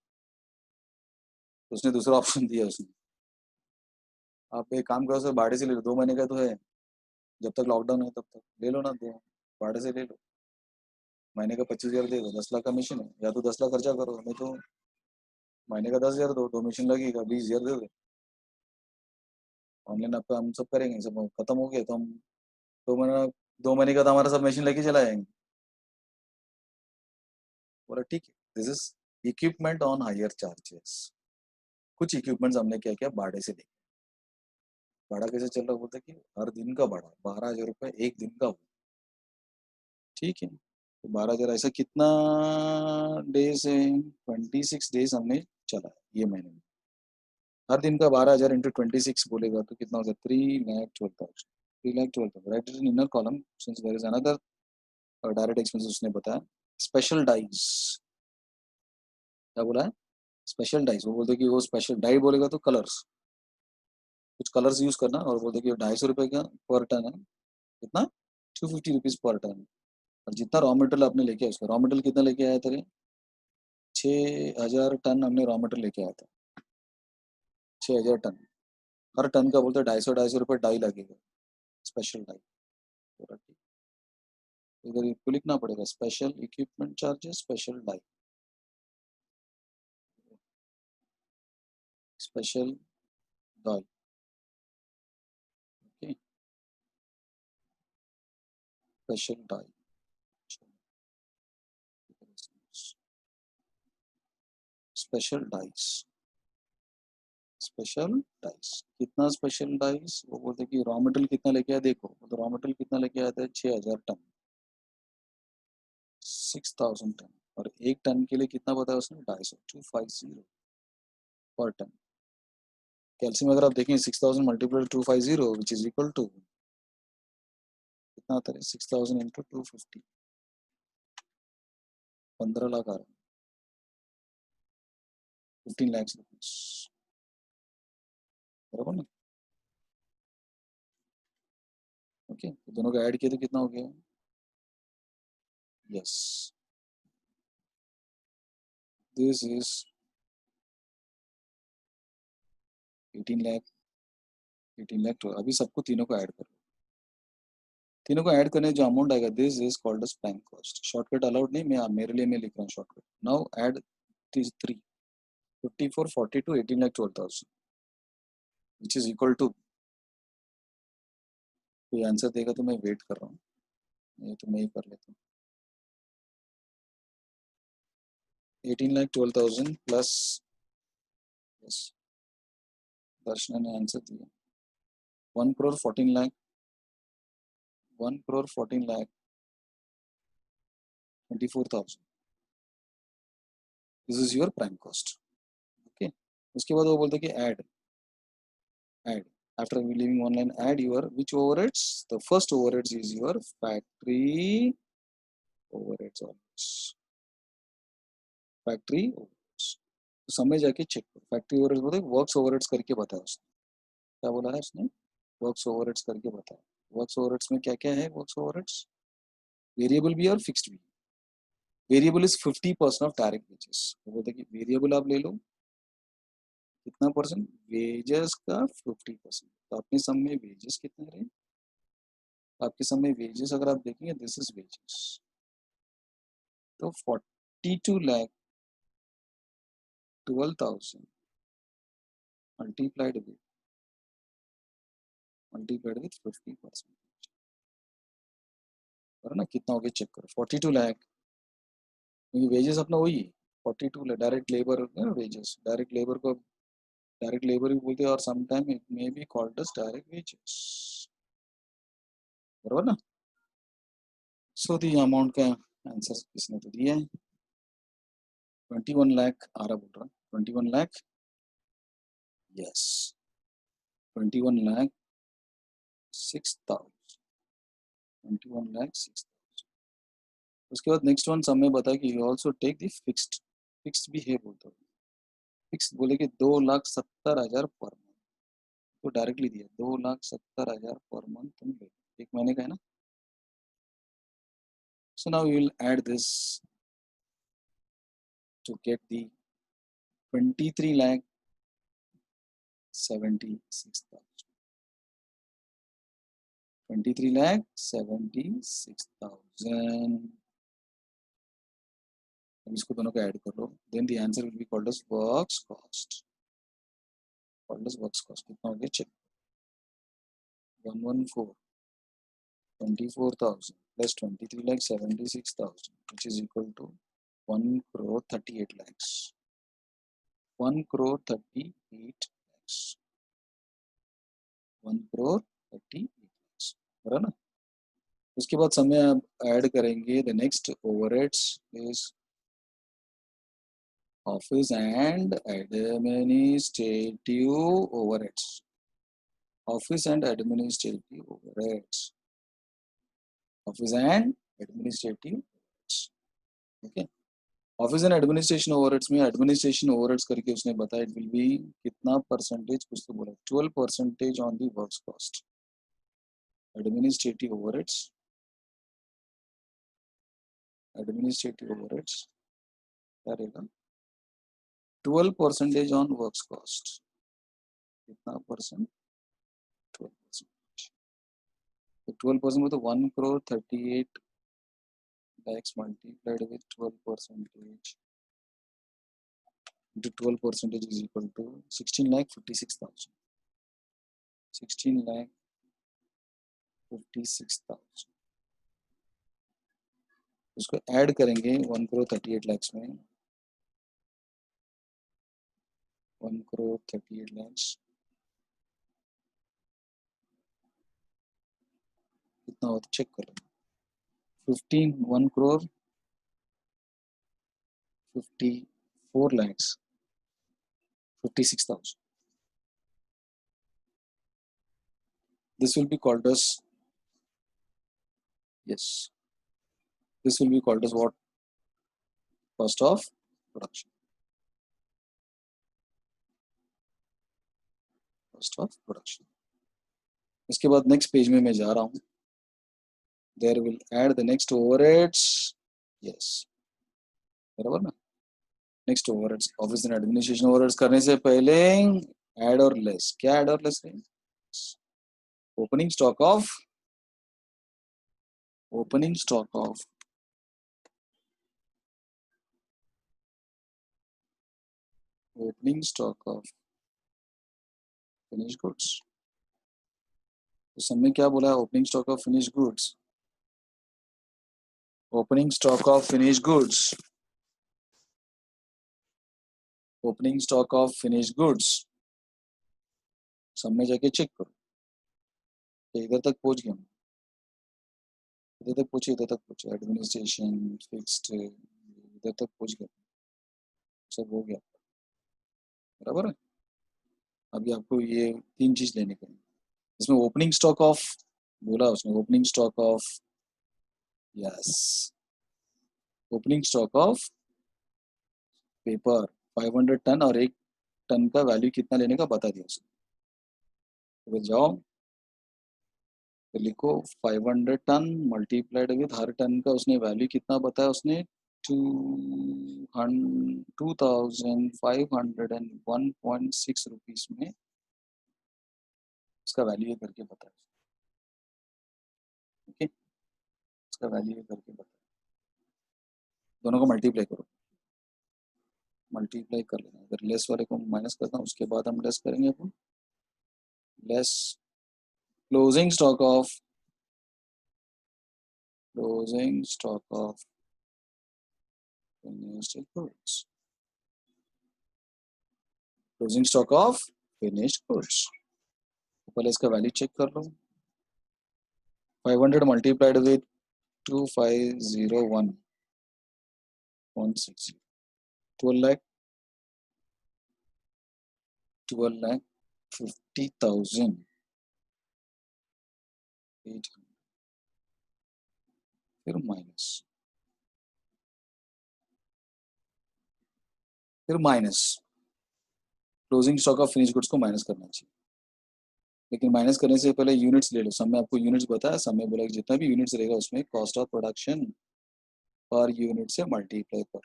तो उसने दूसरा ऑप्शन दिया उसने, आप एक काम करो सर भाड़े से ले लो, 2 महीने का तो है, जब तक लॉकडाउन है तब तक ले लो ना, दो भाड़े से ले लो, महीने का 25,000 दे दो, 10 लाख का मशीन है, या तो 10 लाख खर्चा करो, नहीं तो महीने का 10,000 दो, 2 मशीन लगेगा 20,000 दे दो। ऑनलाइन आपका हम सब करेंगे, सब खत्म हो गया तो हम 2 महीना, 2 महीने का तो हमारा सब मशीन लेके चला जाएंगे। बोला ठीक है, this is equipment on higher charges. कुछ इक्विपमेंट्स हमने क्या किया भाड़े से ले, भाड़ा कैसे चल रहा, बोलता कि हर दिन का भाड़ा 12,000 रुपये एक दिन का हुआ। ठीक है, तो 12,000 ऐसा कितना डेज है, 26 डेज हमने चला है ये महीने में। हर दिन का 12,000 इंटू 26 बोलेगा तो कितना होगा, 3,12,000, 3,12,000 right in inner column since there is another direct expenses. उसने बताया स्पेशल डाइज, क्या बोला है, स्पेशल डाइज। वो बोलते कि वो स्पेशल डाई बोलेगा तो कलर्स, कुछ कलर्स यूज करना, और बोलते कि 250 रुपये का पर टन है, कितना, 250 रुपीज पर टन। और जितना रॉ मटेरियल आपने लेके आया, उसका रॉ मटेरियल कितना लेके आया तेरे, 6,000 टन हमने रॉ मटेरियल लेके आया था, 6,000 टन। हर टन का बोलते 250-250 रुपये डाई लगेगा, स्पेशल डाई। पूरा ठीक, इधर इसको लिखना पड़ेगा, special equipment charges special die, special die, okay, special die, special dies, special dies. कितना स्पेशल डाइस, वो बोलते कि रॉ मटेरियल कितना लेके आया, देखो तो रॉ मटेरियल कितना लेके आया था, 6,000 टन, 6,000 टन। और एक टन के लिए कितना बताया उसने, 250, 250 पर टन। कैल्शियम अगर आप देखें 6,000 multiply 250 which is equal to कितना आता है, 6,000 इंटू 250, 15 लाख आ रहा है, 15 lakhs रुपीज, बराबर ना। ओके, तो दोनों का ऐड किया तो कितना हो गया, yes, this is 18 lakh, 18 lakh. तो अभी सबको तीनों को ऐड करो, तीनों को ऐड करने जो अमाउंट आएगा, this is called as plank cost. Shortcut allowed नहीं, मैं मेरे लिए मैं लिख रहा हूँ shortcut. Now add this 3, 54, 42, 18,12,000 which is equal to, कोई आंसर देगा तो मैं वेट कर रहा हूँ, नहीं तो मैं ही कर लेता हूँ। 18,12,000 प्लस, यस, दर्शना ने आंसर दिया, 1 crore 14 lakh, 1 crore 14 lakh 24,000, this is your prime cost. Okay, उसके बाद वो बोलते कि add after leaving online, add your which overheads, the first overheads is your factory overheads always, factory overheads। तो समय जाके चेक करो, फैक्ट्री ओवरहेड्स बोलते वर्क्स ओवरहेड्स करके बताया उसने, क्या बोला है उसने, वर्क्स ओवरहेड्स करके बताया। वर्क्स ओवरहेड्स में क्या क्या है, वर्क्स ओवरहेड्स वेरिएबल भी और फिक्स्ड भी। Variable is 50% of direct wages, वो बोलते कि वेरिएबल आप ले लो कितना परसेंट, वेजेस का 50%। तो अपने सम में वेजेस कितने रहे, आपके समय वेजेस अगर आप देखेंगे, दिस इज वेजेस, तो 42,12,000 मल्टीप्लाइड विद मल्टीप्लाइड विथ 50%, और ना कितना हो गया चेक करो, 42 लाख, क्योंकि वेजेस अपना वही है 42 lakh, direct labour wages, direct labour को डायरेक्ट लेबर भी बोलते हैं, और sometime it may be called as direct wages, बराबर ना। सो दी अमाउंट का आंसर किसने तो दिया है, 21 लाख आ रहा, बोल रहा 21 लाख, यस 21 लाख 6,000, 21 लाख 6,000। उसके बाद नेक्स्ट वन सब में बता कि you also take the fixed, fixed भी है बोलते हो, फिक्स बोले कि 2,70,000 पर मंथ, तो डायरेक्टली दिया 2,70,000 पर मंथ तुम ले, एक महीने का है ना। So now we will add this to get the 23,76,000, 23,76,000, अब इसको दोनों को ऐड कर लो, then the answer will be called as works cost, called as works cost. कितना हो गया check, 114, 24,000 plus 23,76,000 which is equal to 1,38 lakhs, 1,38 lakhs, 1,38 lakhs, बराबर ना। उसके बाद समय आप ऐड करेंगे, the next overheads is office and administrative overheads, office and administrative overheads, office and administrative overheads, okay. Office and administration overheads में administration overheads करके उसने बताया इट विल बी कितना परसेंटेज, कुछ तो बोला 12% on the works cost, administrative overheads, administrative overheads क्या रहेगा, 12% ऑन वर्क्स कॉस्ट, कितना परसेंट, 12%, तो 12% में तो 1,38 lakhs multiplied with 12% into 12% is equal to 16,56,000, 16,56,000, उसको ऐड करेंगे 1,38 lakhs में, 1,38 lakhs कितना होता चेक कर लो, 1 crore 54 lakhs 56,000, this will be called as, yes, this will be called as what, cost of production, cost of production। इसके बाद next page में मैं जा रहा हूँ, there will add the next overheads, yes बराबर ना, next overheads, office and administration overheads करने से पहले ऐड और लेस, क्या ऐड और लेस है, opening stock of, opening stock of, opening stock of finish goods, तो सब में क्या बोला है, opening stock of finish goods, opening stock of finish goods, opening stock of finish goods, सब में जाके चेक करो, इधर तक पहुंच गया, इधर तक पूछे, इधर तक पूछे, एडमिनिस्ट्रेशन फिक्स्ड, इधर तक पहुंच गया, सब हो गया बराबर है। अभी आपको ये 3 चीज लेने के, इसमें ओपनिंग स्टॉक ऑफ बोला उसने, opening stock of, yes opening stock of paper 500 ton, और 1 टन का वैल्यू कितना लेने का बता दिया उसने, तो जाओ तो लिखो 500 टन मल्टीप्लाइड विद हर टन का उसने वैल्यू कितना बताया उसने, 2,501.6 रुपीज में इसका वैल्यू करके बताया, ओके इसका वैल्यू करके बताया, दोनों को मल्टीप्लाई करो, मल्टीप्लाई कर लेना, अगर लेस वाले को माइनस करता हूँ उसके बाद हम लेस करेंगे अपन, less closing stock of finished goods. Closing stock of finished goods. पहले इसका वैल्यू चेक कर लो. 500 multiplied with 2501.60. 12,50,000. फिर minus closing stock of finish goods को माइनस करना चाहिए. लेकिन माइनस करने से पहले यूनिट्स ले लो. सब में आपको यूनिट्स बताया. सब में बोला कि जितना भी यूनिट्स रहेगा उसमें cost of production per unit से मल्टीप्लाई कर.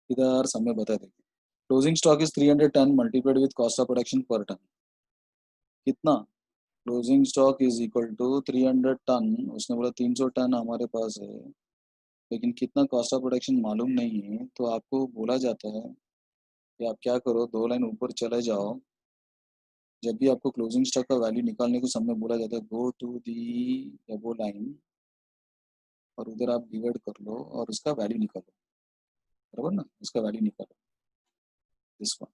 इधर सब में बता देंगे. Closing stock is 300 ton multiplied with cost of production per ton. कितना? Closing stock is equal to 300 ton. उसने बोला 300 टन हमारे पास है, लेकिन कितना कॉस्ट ऑफ प्रोडक्शन मालूम नहीं है. तो आपको बोला जाता है कि आप क्या करो, 2 लाइन ऊपर चले जाओ. जब भी आपको क्लोजिंग स्टॉक का वैल्यू निकालने को समय बोला जाता है, गो टू दी वो लाइन और उधर आप डिवाइड कर लो और उसका वैल्यू निकालो. बराबर ना? उसका वैल्यू निकालो दिस वन.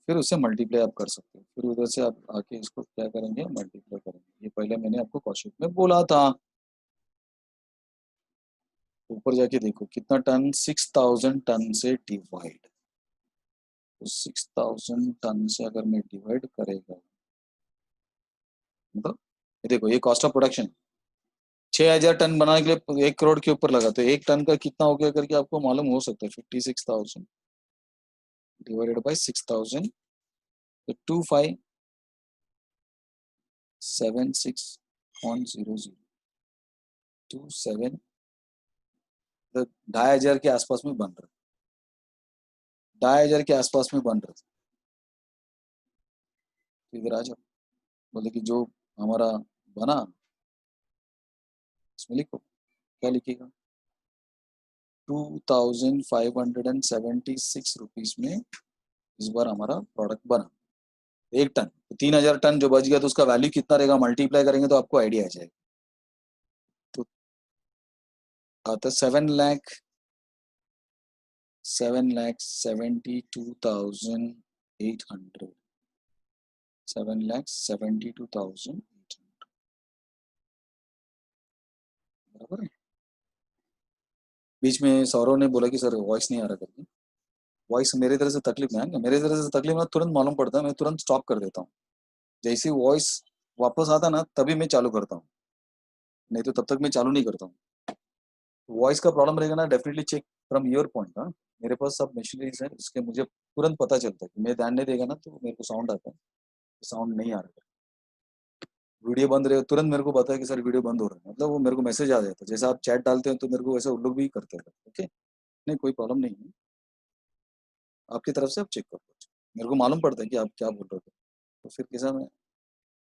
फिर उससे मल्टीप्लाई आप कर सकते हो. फिर उधर से आप आके इसको क्या करेंगे, मल्टीप्लाई करेंगे. ये पहले मैंने आपको कॉस्ट में बोला था. ऊपर जाके देखो कितना टन, 6000 टन से डिवाइड. तो 6000 टन से अगर मैं डिवाइड करेगा, मतलब ये देखो, ये कॉस्ट ऑफ प्रोडक्शन 6000 टन बनाने के लिए 1 करोड़ के ऊपर लगा. तो 1 टन का कितना हो गया करके आपको मालूम हो सकता है. 56,000 डिवाइडेड बाई 6000. तो 2576.00 27, तो 2500 के आसपास में बन रहा. 2500 के आसपास में बन रहा. इधर आ जाओ. बोले कि जो हमारा बना उसमें लिखो. क्या लिखेगा? 2576 रुपीज में इस बार हमारा प्रोडक्ट बना. 1 टन. तो 3000 टन जो बच गया तो उसका वैल्यू कितना रहेगा, मल्टीप्लाई करेंगे तो आपको आइडिया आ जाएगा. तो आता 7,72,800. 7,72,800. बराबर है. बीच में सौरव ने बोला कि सर वॉइस नहीं आ रहा करके. वॉइस मेरे तरह से तकलीफ में है. मेरे तरह से तकलीफ में तुरंत मालूम पड़ता है. मैं तुरंत स्टॉप कर देता हूँ. जैसे वॉइस वापस आता ना तभी मैं चालू करता हूँ, नहीं तो तब तक मैं चालू नहीं करता हूँ. वॉइस का प्रॉब्लम रहेगा ना, definitely check from your point. हाँ, मेरे पास सब मशीनरीज है, इसके मुझे तुरंत पता चलता है. मैं ध्यान नहीं देगा ना तो मेरे को साउंड आता है, साउंड नहीं आ रहा है. वीडियो बंद रहे तुरंत मेरे को पता है कि सर वीडियो बंद हो रहा है, मतलब वो मेरे को मैसेज आ जाता है. जैसे आप चैट डालते हैं तो मेरे को वैसे उन लोग भी करते हैं. ओके, नहीं कोई प्रॉब्लम नहीं है. आपकी तरफ से आप चेक करो. मेरे को मालूम पड़ता है कि आप क्या बोल रहे थे. तो फिर कैसा मैं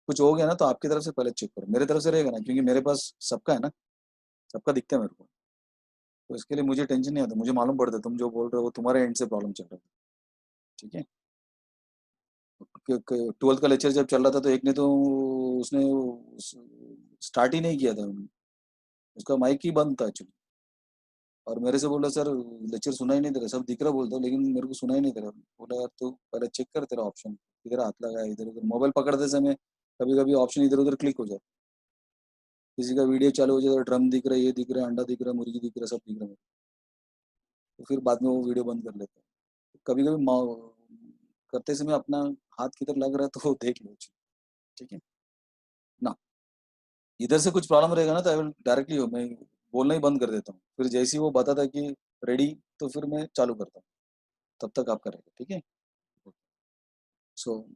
कुछ हो गया ना तो आपकी तरफ से पहले चेक करो. मेरे तरफ से रहेगा ना, क्योंकि मेरे पास सबका है ना, सबका दिखता है मेरे को. तो इसके लिए मुझे टेंशन नहीं आता. मुझे मालूम पड़ता है तुम जो बोल रहे हो वो तुम्हारे एंड से प्रॉब्लम चल रहा है. ठीक है. 12th का लेक्चर जब चल रहा था तो एक ने तो उसने स्टार्ट ही नहीं किया था. उसका माइक ही बंद था एक्चुअली. और मेरे से बोला सर लेक्चर सुना ही नहीं दे रहा, सब दिख रहा बोलता लेकिन मेरे को सुना ही नहीं दे रहा. बोला यार तू पहले चेक कर तेरा ऑप्शन इधर हाथ लगा है, इधर उधर मोबाइल पकड़ते समय कभी कभी ऑप्शन इधर उधर क्लिक हो जाए. किसी का वीडियो चालू हो जाए तो ड्रम दिख रहा है, ये दिख रहा है, अंडा दिख रहा है, मुर्गी दिख रहा है, सब दिख रहा है. तो फिर बाद में वो वीडियो बंद कर लेते हैं. कभी कभी करते समय अपना हाथ किधर लग रहा है तो वो देख लो. ठीक है ना. इधर से कुछ प्रॉब्लम रहेगा ना तो आई विल डायरेक्टली मैं बोलना ही बंद कर देता हूँ. फिर जैसे ही वो बताता है कि रेडी तो फिर मैं चालू करता हूँ. तब तक आप करेंगे. ठीक है. सो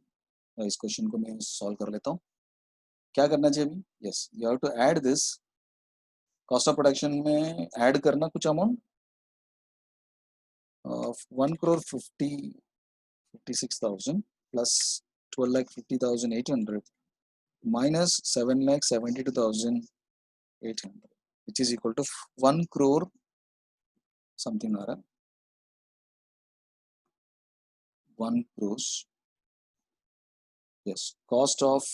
इस क्वेश्चन को मैं सॉल्व कर लेता हूँ. क्या करना चाहिए अभी? Yes, you have to add this. Cost of production में ऐड करना कुछ amount 1,50,56,000 plus 12,50,800 minus 7,72,800 which is equal to 1 crore something आ रहा है. 1 crores yes, cost of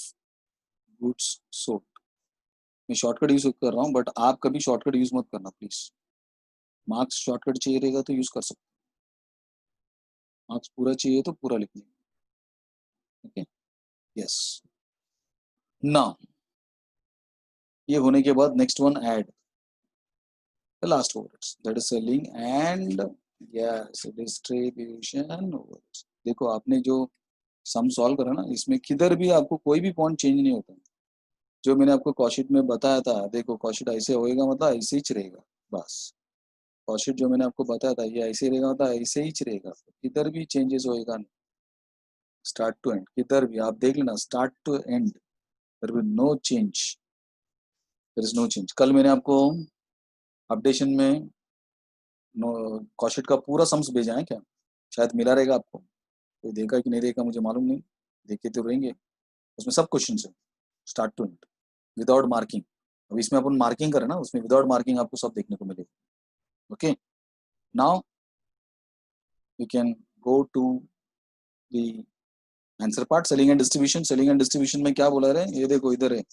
goods sold. मैं शॉर्टकट यूज कर रहा हूँ, बट आप कभी शॉर्टकट यूज मत करना प्लीज। मार्क्स शॉर्टकट चाहिए रहेगा तो यूज कर सकते, मार्क्स पूरा चाहिए तो पूरा लिखने। Okay, yes. नाउ ये होने के बाद next one add the last overs, that is selling and yes distribution overs. देखो आपने जो सम सॉल्व करा ना, इसमें किधर भी आपको कोई भी पॉइंट चेंज नहीं होता। जो मैंने आपको कॉशिट में बताया था, देखो कॉशिट ऐसे होएगा मतलब ऐसे ही रहेगा, बस। कॉशिट जो मैंने आपको बताया था ये ऐसे ही रहेगा मतलब ऐसे ही रहेगा, किधर भी चेंजेस होएगा नहीं। स्टार्ट टू एंड किधर भी आप देख लेना, start to end there will no change, there is no change. कल मैंने आपको अपडेशन में नो कॉशिट का पूरा सम्स भेजा है क्या? शायद मिला रहेगा आपको, कोई देखा कि नहीं देखा मुझे मालूम नहीं, देखे तो रहेंगे। उसमें सब क्वेश्चन है start to end without marking. अब इसमें अपन मार्किंग करें ना, उसमें विदाउट मार्किंग आपको सब देखने को मिलेगा। Okay, now we can go to the answer part, selling and distribution. Selling and distribution में क्या बोला रहे, ये देखो इधर है,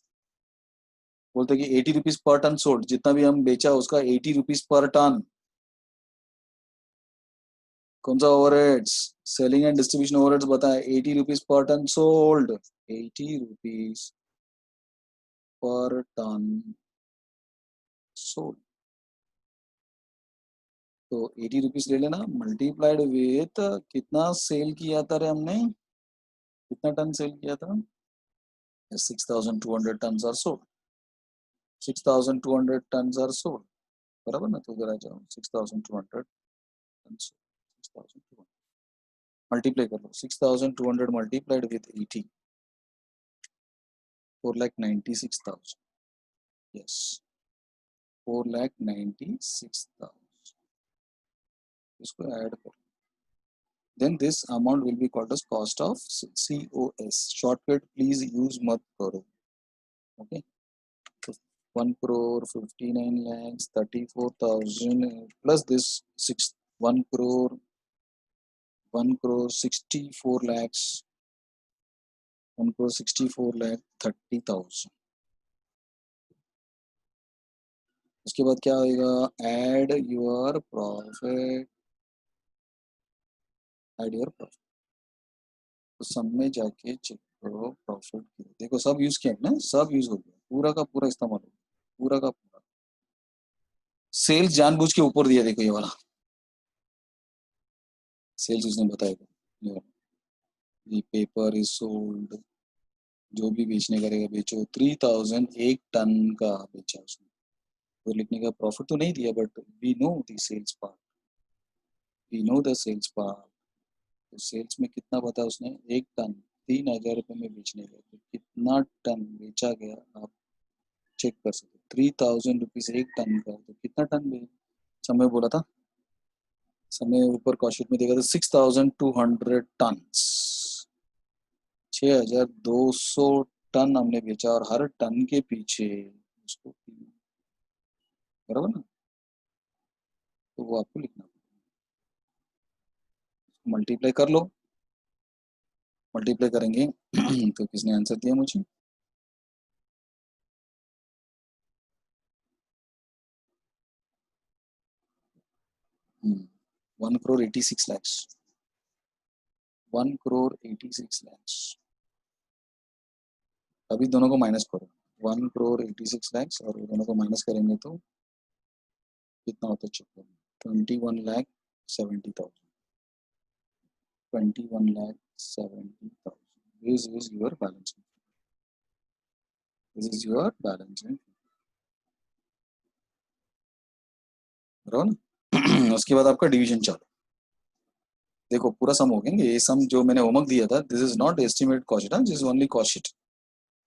बोलते कि 80 रुपीज पर टन सोल्ड, जितना भी हम बेचा उसका 80 रुपीज पर टन। कौन सा overheads? Selling and distribution overheads बताए, 80 rupees per ton sold, 80 rupees per ton sold. तो 80 रुपीज ले लेना, मल्टीप्लाइड विथ कितना सेल किया था रे हमने, कितना टन सेल किया था? 6200 ton are sold, 6200 ton are sold, बराबर ना? तो उधर आ जाओ, 6200 टन, 6200 मल्टीप्लाई कर लो, 6200 मल्टीप्लाइड विथ 80, 4,96,000। यस, 4,96,000, इसको ऐड कर, then this amount will be called as cost of COS। shortcut please use मत करो। okay, so 1 crore 59 lakhs 34,000 plus this 1 crore 64 lakhs 1 crore 64 lakh 30,000। उसके बाद क्या होगा, add your profit, add your profit. तो सब में जाके चेक करो प्रॉफिट, देखो सब यूज किया ना, सब यूज हो गया, पूरा का पूरा इस्तेमाल हो गया, पूरा का पूरा। सेल्स जानबूझ के ऊपर दिया, देखो ये वाला सेल्स उसने बताया, ये पेपर इज सोल्ड, जो भी बेचने करेगा बेचो, 3000 एक टन का बेचा उसने, तो लिखने का प्रॉफिट तो नहीं दिया, but we know the sales part, we know the sales part. तो सेल्स में कितना बता उसने, एक टन 3000 रुपये में बेचने गया, तो कितना टन बेचा गया आप चेक कर सकते, 3000 रुपीज एक टन का, तो कितना टन समय बोला था, समय ऊपर कॉस्ट में देखा था 6200 टन, 6200 टन हमने बेचा, और हर टन के पीछे उसको, बराबर ना? तो वो आपको लिखना, मल्टीप्लाई कर लो, मल्टीप्लाई करेंगे तो किसने आंसर दिया मुझे, वन करोड़ 86 लैक्स, 1 crore 86 लैक्स। अभी दोनों को माइनस करो, 1 crore 86 लैक्स और दोनों को माइनस करेंगे तो कितना होता है, चेक करो, 21,70,000, 21,70,000। This is your balance, this is your balance, बराबर ना? उसके बाद आपका डिवीजन चालू, देखो पूरा सम हो गया, ये सम जो मैंने होमवर्क दिया था, this is not estimated cost sheet, this is only cost sheet.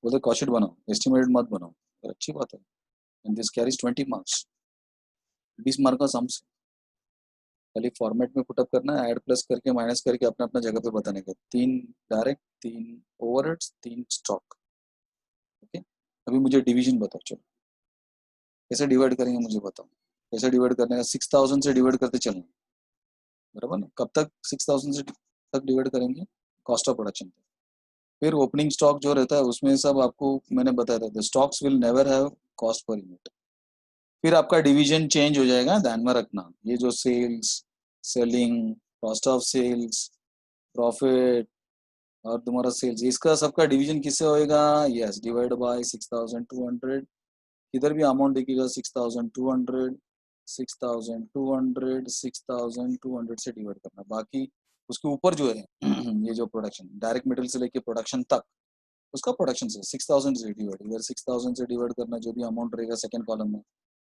बोलते कॉस्ट शीट बनाओ, एस्टिमेटेड मत बनाओ, तो अच्छी बात है। And this carries 20 marks, 20 mark का सम्स, खाली फॉर्मेट में पुटअप करना है, ऐड प्लस करके माइनस करके अपना अपना जगह पे बताने का, 3 डायरेक्ट, 3 ओवरहेड्स, 3 स्टॉक। ओके, अभी मुझे डिवीजन बताओ, चलो कैसे डिवाइड करेंगे मुझे बताओ, कैसे डिवाइड करने का, 6000 से डिवाइड करते चलना, बराबर ना? कब तक 6000 से तक डिवाइड करेंगे, कॉस्ट ऑफ प्रोडक्शन, फिर ओपनिंग स्टॉक जो रहता है उसमें सब आपको मैंने बताया था, the stocks will never have cost per unit. फिर आपका डिवीजन चेंज हो जाएगा, ध्यान में रखना। ये जो sales, selling, cost of sales, profit और तुम्हारा सेल्स, इसका सबका डिवीजन किससे होएगा? Yes, divide by 6200। इधर भी अमाउंट देखिएगा 6200, 6200, 6200 से डिवाइड करना। बाकी उसके ऊपर जो है ये जो प्रोडक्शन, डायरेक्ट मटेरियल से लेके प्रोडक्शन तक, उसका प्रोडक्शन से 6000 से डिवाइड, इधर 6000 से डिवाइड करना, जो भी अमाउंट रहेगा सेकंड कॉलम में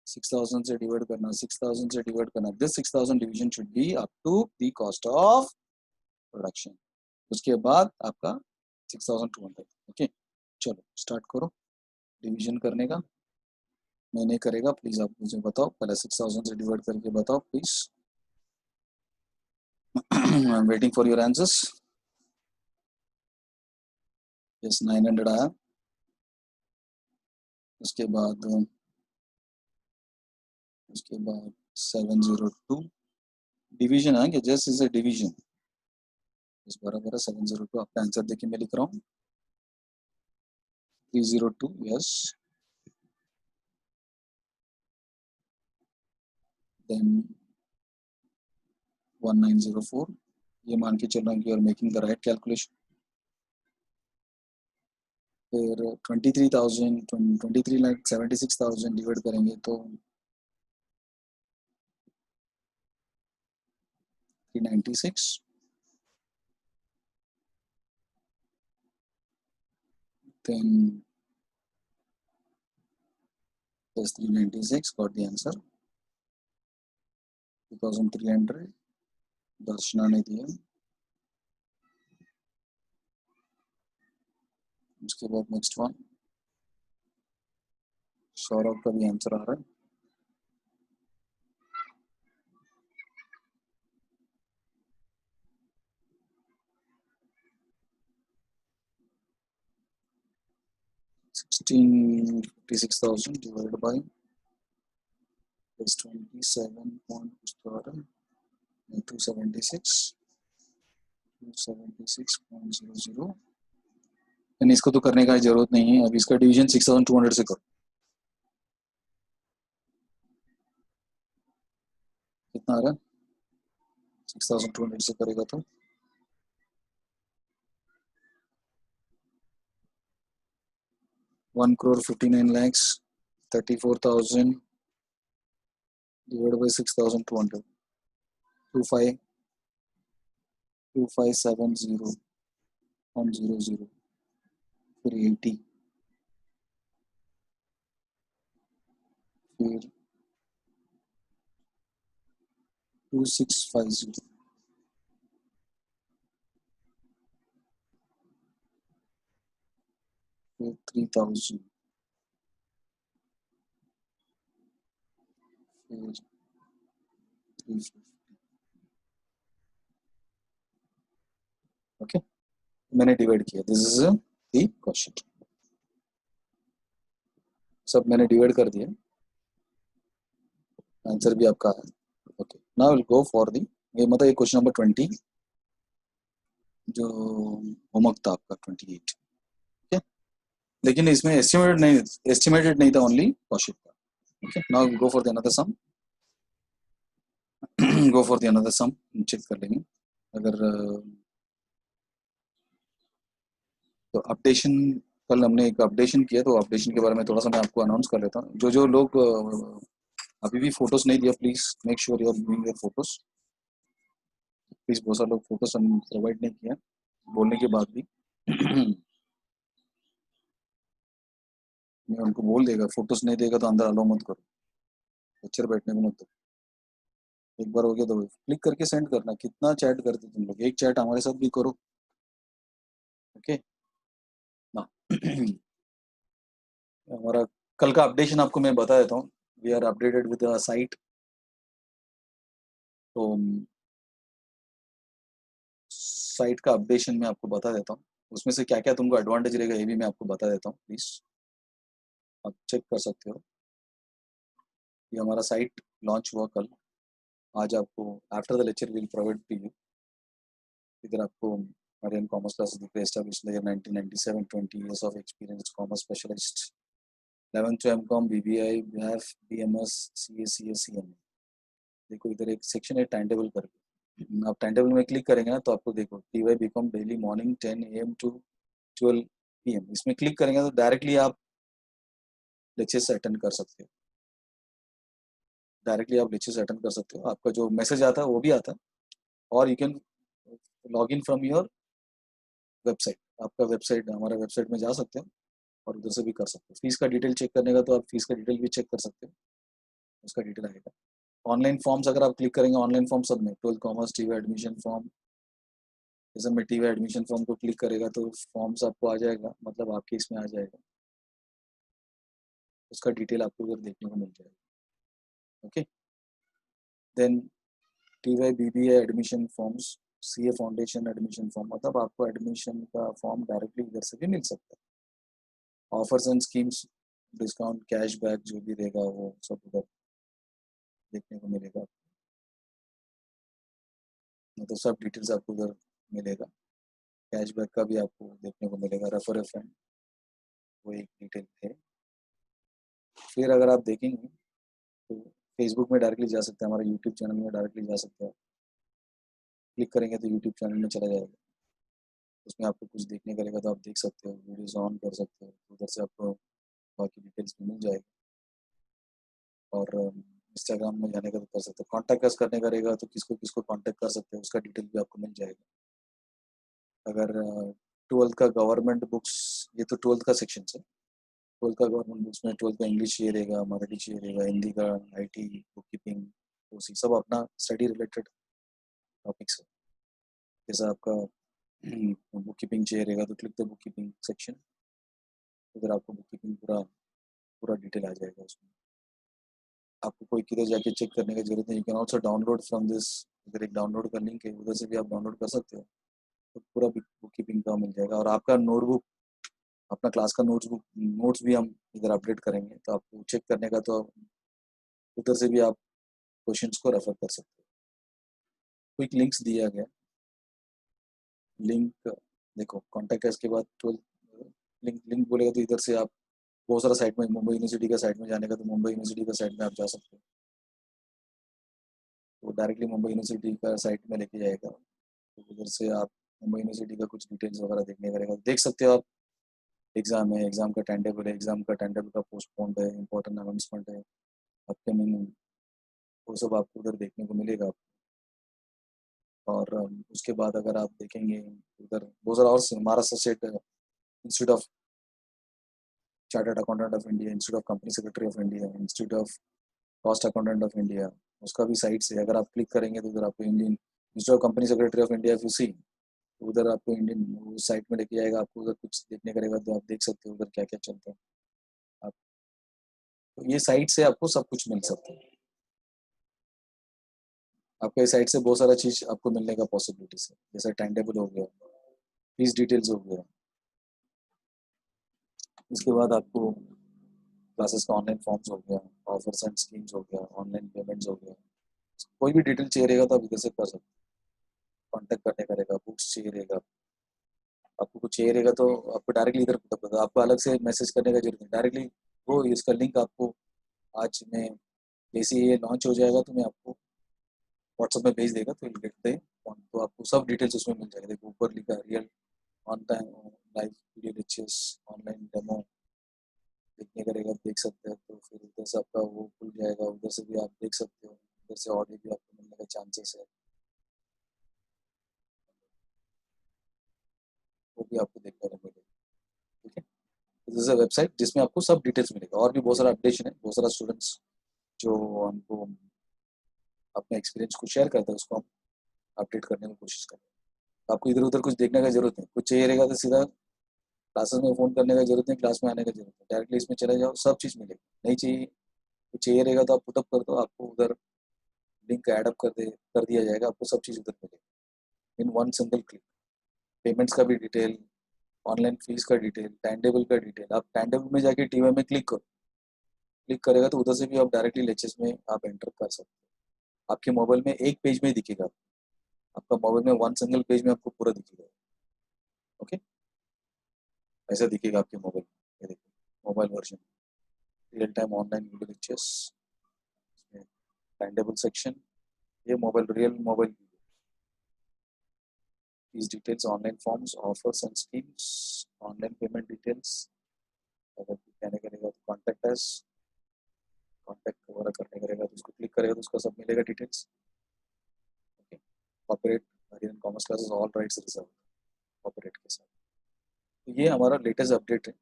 6000 से डिवाइड करना, 6000 से डिवाइड करना। This 6000 division should be up to the cost of production. उसके बाद आपका 6200। ओके, चलो स्टार्ट करो डिवीजन करने का। मैं नहीं करेगा, प्लीज आप मुझे बताओ, पहले 6000 से डिवाइड करके बताओ please. I am waiting for your answers. Yes, 900 आया। उसके बाद 702 डिवीजन आएंगे, जस्ट इज ए डिवीजन। इस बराबर है 702। आपका आंसर देखिए मैं लिख रहा हूँ 302। Yes, then 1904। ये मान के चल रहा हूँ कि you are making the right calculation. फिर 23,000, 23,76,000 डिवाइड करेंगे तो 396। then plus 396 got the answer 2300। दर्शना ने दिया। उसके बाद नेक्स्ट वन सौरभ का भी आंसर आ रहा है। $16,56,000 divided by plus 27 point कुछ तो आ रहा है, 276.00। यानी इसको तो करने का जरूरत नहीं है, अब इसका डिवीजन 6200 से करो। कितना आ रहा है? 6200 से करेगा तो 1,59,34,000 divided by 6200, 2570.00। फिर 80, फिर 2650, फिर 3000, फिर 350। ओके, मैंने डिवाइड किया, दिस इज द क्वेश्चन। सब मैंने डिवाइड कर दिया, आंसर भी आपका है। Okay, now will go for the, ये मतलब ये क्वेश्चन नंबर 20 जो होमवर्क था आपका 28। ओके, लेकिन इसमें एस्टिमेटेड नहीं था, ओनली कौशिक था। Okay, now go for the another sum. Go for the another sum, check कर लेंगे अगर तो अपडेशन। कल हमने एक अपडेशन किया, तो अपडेशन के बारे में थोड़ा सा मैं आपको अनाउंस कर लेता हूँ। जो जो लोग अभी भी फोटोज नहीं दिया, please make sure you are giving your photos. Please, बहुत सारे लोग फोटोज प्रोवाइड नहीं किया बोलने के बाद भी। मैं उनको बोल देगा, फोटोज नहीं देगा तो अंदर अलाउ मत करो, लेक्चर बैठने को मत दो। एक बार हो गया तो क्लिक करके सेंड करना। कितना चैट करते तुम लोग, एक चैट हमारे साथ भी करो। ओके ना। हमारा कल का अपडेशन आपको मैं बता देता हूँ। We are updated with site. तो साइट का अपडेशन मैं आपको बता देता हूँ, उसमें से क्या क्या तुमको एडवांटेज रहेगा ये भी मैं आपको बता देता हूँ। प्लीज आप चेक कर सकते हो। ये हमारा साइट लॉन्च हुआ कल। आज आपको after the lecture will provide to you. इधर आपको Marian commerce classes declared established in the year 1997, 20 years of experience, commerce specialist. 11th to MCOM, BBI, BF, BMS, CA, CS, CMA. देखो इधर एक section है टाइम टेबल करके, आप time table में click करेंगे ना तो आपको देखो TY B Com daily morning 10 AM to 12 PM, इसमें क्लिक करेंगे तो डायरेक्टली आप लेक्चर्स अटेंड कर सकते हो, डायरेक्टली आप लेक्चर्स अटेंड कर सकते हो, आपका जो मैसेज आता है वो भी आता है, और you can log in from your website, आपका वेबसाइट, हमारा वेबसाइट में जा सकते हो और उधर से भी कर सकते हो। फीस का डिटेल चेक करने का तो आप फीस का डिटेल भी चेक कर सकते हो, उसका डिटेल आएगा। ऑनलाइन फॉर्म्स अगर आप क्लिक करेंगे, ऑनलाइन फॉर्म सब में 12 कॉमर्स TY एडमिशन फॉर्म, जैसे मैं TY एडमिशन फॉर्म को क्लिक करेगा तो फॉर्म्स आपको आ जाएगा, मतलब आपके इसमें आ जाएगा, उसका डिटेल आपको उधर देखने को मिल जाएगा। Okay, then TY BBA admission forms, CA foundation admission form, मतलब आपको एडमिशन का फॉर्म डायरेक्टली इधर से भी मिल सकता है। Offers and schemes, discount, cashback जो भी रहेगा वो सब उधर देखने को मिलेगा, मतलब सब डिटेल्स आपको उधर मिलेगा। कैशबैक का भी आपको देखने को मिलेगा, रेफर ए फ्रेंड, वो एक डिटेल है। फिर अगर आप देखेंगे तो फेसबुक में डायरेक्टली जा सकते हैं, हमारे यूट्यूब चैनल में डायरेक्टली जा सकते हैं, क्लिक करेंगे तो यूट्यूब चैनल में चला जाएगा, उसमें आपको कुछ देखने का रहेगा तो आप देख सकते हो, वीडियोज ऑन कर सकते हो, उधर से आपको बाकी डिटेल्स भी मिल जाएगी। और इंस्टाग्राम में जाने का तो कर सकते हो, कॉन्टैक्ट अस करने का रहेगा तो किसको किसको कॉन्टैक्ट कर सकते हो उसका डिटेल भी आपको मिल जाएगा। अगर 12th का गवर्नमेंट बुक्स, ये तो 12th का सेक्शन है, 12th का गवर्नमेंट बुक्स में 12th का इंग्लिश चाहिए रहेगा, मराठी चाहिए रहेगा, हिंदी का, IT, बुक कीपिंग, उसी सब अपना स्टडी रिलेटेड टॉपिक्स है। जैसा आपका बुक कीपिंग चाहिए रहेगा तो click the book keeping section, उधर आपको बुक कीपिंग पूरा पूरा डिटेल आ जाएगा उसमें, आपको कोई किधर जाके चेक करने की जरूरत नहीं। You can also download from this, इधर एक डाउनलोड का लिंक है, उधर से भी आप डाउनलोड कर सकते हो, तो पूरा बुक कीपिंग का मिल जाएगा। और आपका नोटबुक, अपना क्लास का नोट्स भी हम इधर अपडेट करेंगे, तो आपको चेक करने का तो उधर से भी आप क्वेश्चंस को रेफर कर सकते हो। क्विक लिंक्स दिया गया, लिंक देखो, कॉन्टैक्ट है, इसके बाद 12 लिंक लिंक बोलेगा तो इधर से आप बहुत सारा साइट में, मुंबई यूनिवर्सिटी का साइट में जाने का तो मुंबई यूनिवर्सिटी का साइट में आप जा सकते हो, तो डायरेक्टली मुंबई यूनिवर्सिटी का साइट में लेके जाएगा, तो उधर से आप मुंबई यूनिवर्सिटी का कुछ डिटेल्स वगैरह देखने का रहेगा, देख सकते हो आप। एग्जाम है, एग्जाम का टाइम टेबल है, एग्जाम का टाइम टेबल का पोस्टपोन्ड है, इंपॉर्टेंट अनाउंसमेंट है, अपकमिंग, वो सब आपको उधर देखने को मिलेगा। और उसके बाद अगर आप देखेंगे उधर बहुत सारा और, Maharashtra state institute of chartered accountant of India, institute of company secretary of India, institute of cost accountant of India, उसका भी साइट से अगर आप क्लिक करेंगे तो उधर आपको Indian institute of company secretary of India UC, उधर आपको इंडियन साइट में लेके जाएगा, आपको उधर कुछ देखने करेगा तो आप देख सकते हो उधर क्या क्या चलता है। आप तो ये साइट से आपको सब कुछ मिल सकता है, आपको इस साइट से बहुत सारा चीज आपको मिलने का पॉसिबिलिटीज है, जैसे टाइम टेबल हो गया, फीस डिटेल्स हो गया, उसके बाद आपको क्लासेस का ऑनलाइन फॉर्म्स हो गया, ऑफर्स एंड स्कीम्स हो गया, ऑनलाइन पेमेंट्स हो गया, कोई भी डिटेल चाहिए रहेगा तो आप इधर से कर सकते हो, कॉन्टैक्ट करने का रहेगा, बुक्स चाहिए रहेगा, आपको कुछ चाहिए रहेगा तो आपको डायरेक्टली इधर पता, आपको अलग से मैसेज करने का जरूरत नहीं, डायरेक्टली वो इसका लिंक आपको आज मैं, जैसे ये लॉन्च हो जाएगा तो मैं आपको व्हाट्सएप में भेज देगा, तो गेट दे, तो आपको सब डिटेल्स उसमें मिल जाएगा। देखो ऊपर लिखा है real on time live video lectures, online demo देखने का रहेगा, देख सकते हैं, तो फिर उधर से आपका वो खुल जाएगा, उधर से भी आप देख सकते हो, उधर से ऑडियो भी आपको मिलने का चांसेस है, वो भी आपको देखने को मिलेगा। ठीक है, दिस इज अ वेबसाइट जिसमें आपको सब डिटेल्स मिलेगा, और भी बहुत सारा अपडेशन है, बहुत सारा स्टूडेंट्स जो हमको अपने एक्सपीरियंस को शेयर करता है, उसको हम अपडेट करने की कोशिश करें। आपको इधर उधर कुछ देखने का जरूरत नहीं, कुछ चाहिए रहेगा तो सीधा क्लासेस में फोन करने का जरूरत नहीं, क्लास में आने का जरूरत नहीं, डायरेक्टली इसमें चले जाओ, सब चीज़ मिलेगी। नहीं चाहिए, कुछ चाहिए रहेगा तो आप पुटअप कर दो, आपको उधर लिंक ऐड अप कर दिया जाएगा, आपको सब चीज़ उधर मिलेगी in one single click. Payments का भी डिटेल, ऑनलाइन फीस का डिटेल, टाइम टेबल का डिटेल, आप टाइम टेबल में जाके TY में क्लिक करो, क्लिक करेगा तो उधर से भी आप डायरेक्टली लेक्चर्स में आप एंटर कर सकते हो। आपके मोबाइल में एक पेज में ही दिखेगा, आपका मोबाइल में वन सिंगल पेज में आपको पूरा दिखेगा, ओके, ऐसा दिखेगा आपके मोबाइल, ये देखिए mobile version, real time online video lectures, time table section, ये mobile real mobile, these details online forms offers and schemes, online payment details, अगर कहने करेगा तो कॉन्टैक्ट अस, कॉन्टैक्ट वगैरह करने करेगा तो उसको क्लिक करेगा तो उसका सब मिलेगा details. Okay, corporate Haryana commerce classes all rights reserve corporate के साथ। तो ये हमारा लेटेस्ट अपडेट है,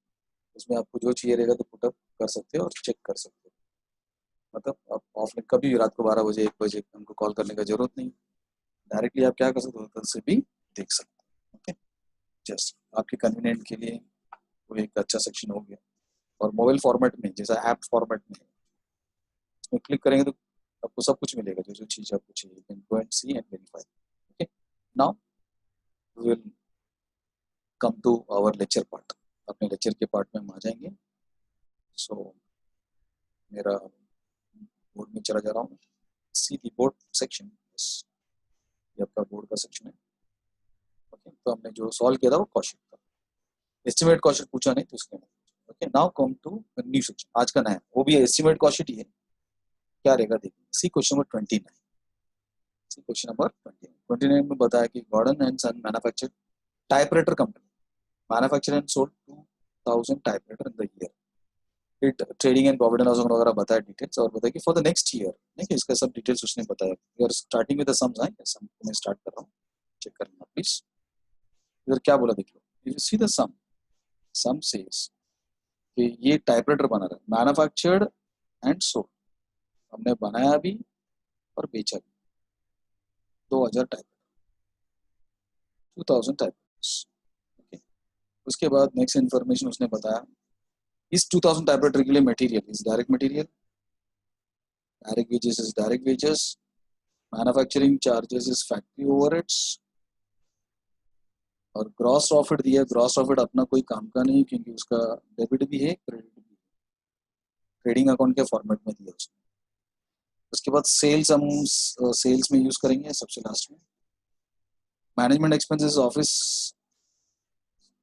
उसमें आपको जो चाहिए रहेगा तो पुटअप कर सकते हो और चेक कर सकते हो, मतलब आप ऑफलाइन कभी भी रात को 12 बजे 1 बजे हमको कॉल करने का जरूरत नहीं, डायरेक्टली आप क्या कर सकते हो, कल से भी देख सकते हो। ओके, जस्ट आपके कन्वीनियंट के लिए वो एक अच्छा सेक्शन हो गया। और मोबाइल फॉर्मेट में जैसा ऐप फॉर्मेट में इसमें क्लिक करेंगे तो आपको सब कुछ मिलेगा, जो जो चीज़ आपको चाहिए, you can go and see and verify. Okay, now we will come to our lecture part, अपने लेक्चर के पार्ट में हम आ जाएंगे। सो मेरा बोर्ड में चला जा रहा हूँ, सी दी बोर्ड सेक्शन, ये आपका बोर्ड का सेक्शन है। ओके, तो हमने जो सॉल्व किया था वो क्वेश्चन था, एस्टिमेट क्वेश्चन पूछा नहीं तो इसलिए। Okay, now come to new section, आज का नया, वो भी एस्टिमेट क्वेश्चन ही है, क्या रहेगा देखिए, see question number 29। See question number 29 में बताया कि Gordon and son manufacture typewriter company manufacture and sold 2000 typewriter in the year, it trading and profit and loss वगैरह बताया डिटेल्स, और बताया कि फॉर द नेक्स्ट ईयर, देखिए इसका सब डिटेल्स उसने बताया। We are starting with the sums, है सम मैं स्टार्ट कर रहा हूँ, चेक करना प्लीज। इधर क्या बोला देख लो, if you see the sum says कि ये टाइपराइटर बना रहा है, मैन्युफैक्चर्ड एंड सोल्ड, हमने बनाया भी और बेचा भी, 2000 टाइप, 2000 टाइपराइटर्स। ओके, उसके बाद नेक्स्ट इन्फॉर्मेशन उसने बताया, इस 2000 टाइपराइटर के लिए material is direct material, direct wages is direct wages, manufacturing charges is factory overheads, और ग्रॉस प्रॉफिट दिया, ग्रॉस प्रॉफिट अपना कोई काम का नहीं क्योंकि उसका डेबिट भी है क्रेडिट भी है, ट्रेडिंग अकाउंट के फॉर्मेट में दिया उसने। उसके बाद सेल्स हम सेल्स में यूज करेंगे सबसे लास्ट में। Management expenses office,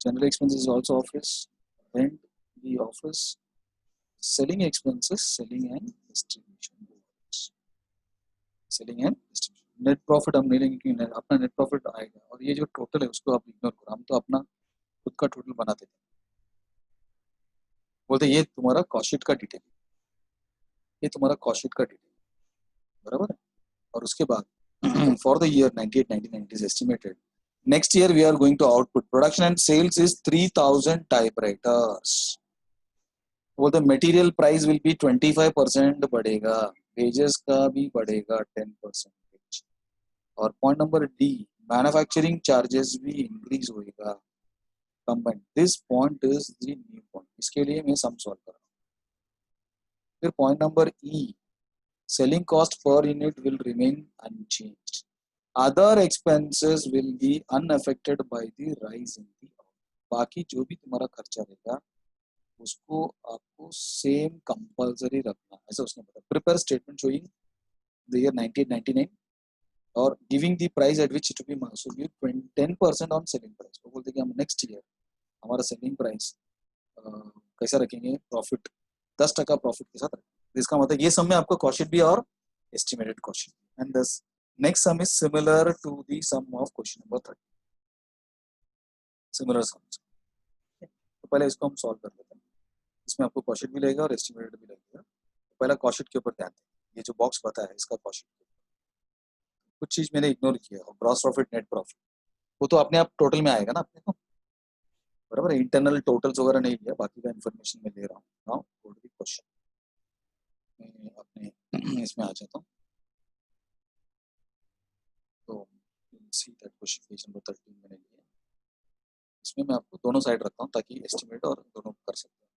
general expenses also office, rent the office, selling expenses selling and distribution, selling and distribution. Net profit हम नहीं लेंगे क्योंकि अपना नेट प्रॉफिट आएगा, और ये जो टोटल है उसको आप इग्नोर करो, हम तो अपना खुद का टोटल बनाते थे, बोलते ये तुम्हारा कॉस्ट शीट का डिटेल, ये तुम्हारा कॉस्ट शीट का डिटेल, बराबर है। और उसके बाद for the year 98-99 it is estimated next year we are going to output production and sales is 3000 typewriters, वो the material price will be 25% बढ़ेगा, वेजेस का भी बढ़ेगा 10%, और point number D, manufacturing charges भी इंक्रीज होएगा combined, this point is the new point, इसके लिए मैं सम सॉल्व कर रहा हूँ। फिर point number E, selling cost per unit will remain unchanged, other expenses will be unaffected by the rise in the output, बाकी जो भी तुम्हारा खर्चा रहेगा उसको आपको सेम कंपल्सरी रखना, ऐसा उसने बताया। Prepare statement showing the year 1999 और giving the price at which it will be so give 10% on selling price, वो बोलते हैं कि हम नेक्स्ट ईयर हमारा सेलिंग प्राइस कैसा रखेंगे, प्रॉफिट 10% प्रॉफिट के साथ रखेंगे। इसका मतलब ये सब में आपको कॉस्ट शीट भी और estimated cost sheet, and this next sum is similar to the sum of question number 30, similar sums. तो पहले इसको हम सॉल्व कर लेते हैं, इसमें आपको कॉस्ट शीट भी लगेगा और एस्टिमेटेड भी लगेगा। तो पहला कॉस्ट शीट के ऊपर ध्यान दें, ये जो बॉक्स बताया है इसका कॉस्ट शीट, कुछ चीज मैंने इग्नोर किया, ग्रॉस प्रॉफिट नेट प्रॉफिट वो तो अपने आप टोटल में आएगा ना अपने को, बराबर है, इंटरनल टोटल्स वगैरह नहीं लिया, बाकी का इन्फॉर्मेशन मैं ले रहा हूँ। Now go to the question, मैं अपने इसमें आ जाता हूँ, तो see that question page number 13 मैंने लिया, इसमें मैं आपको दोनों साइड रखता हूँ ताकि एस्टिमेट और दोनों कर सकते हैं।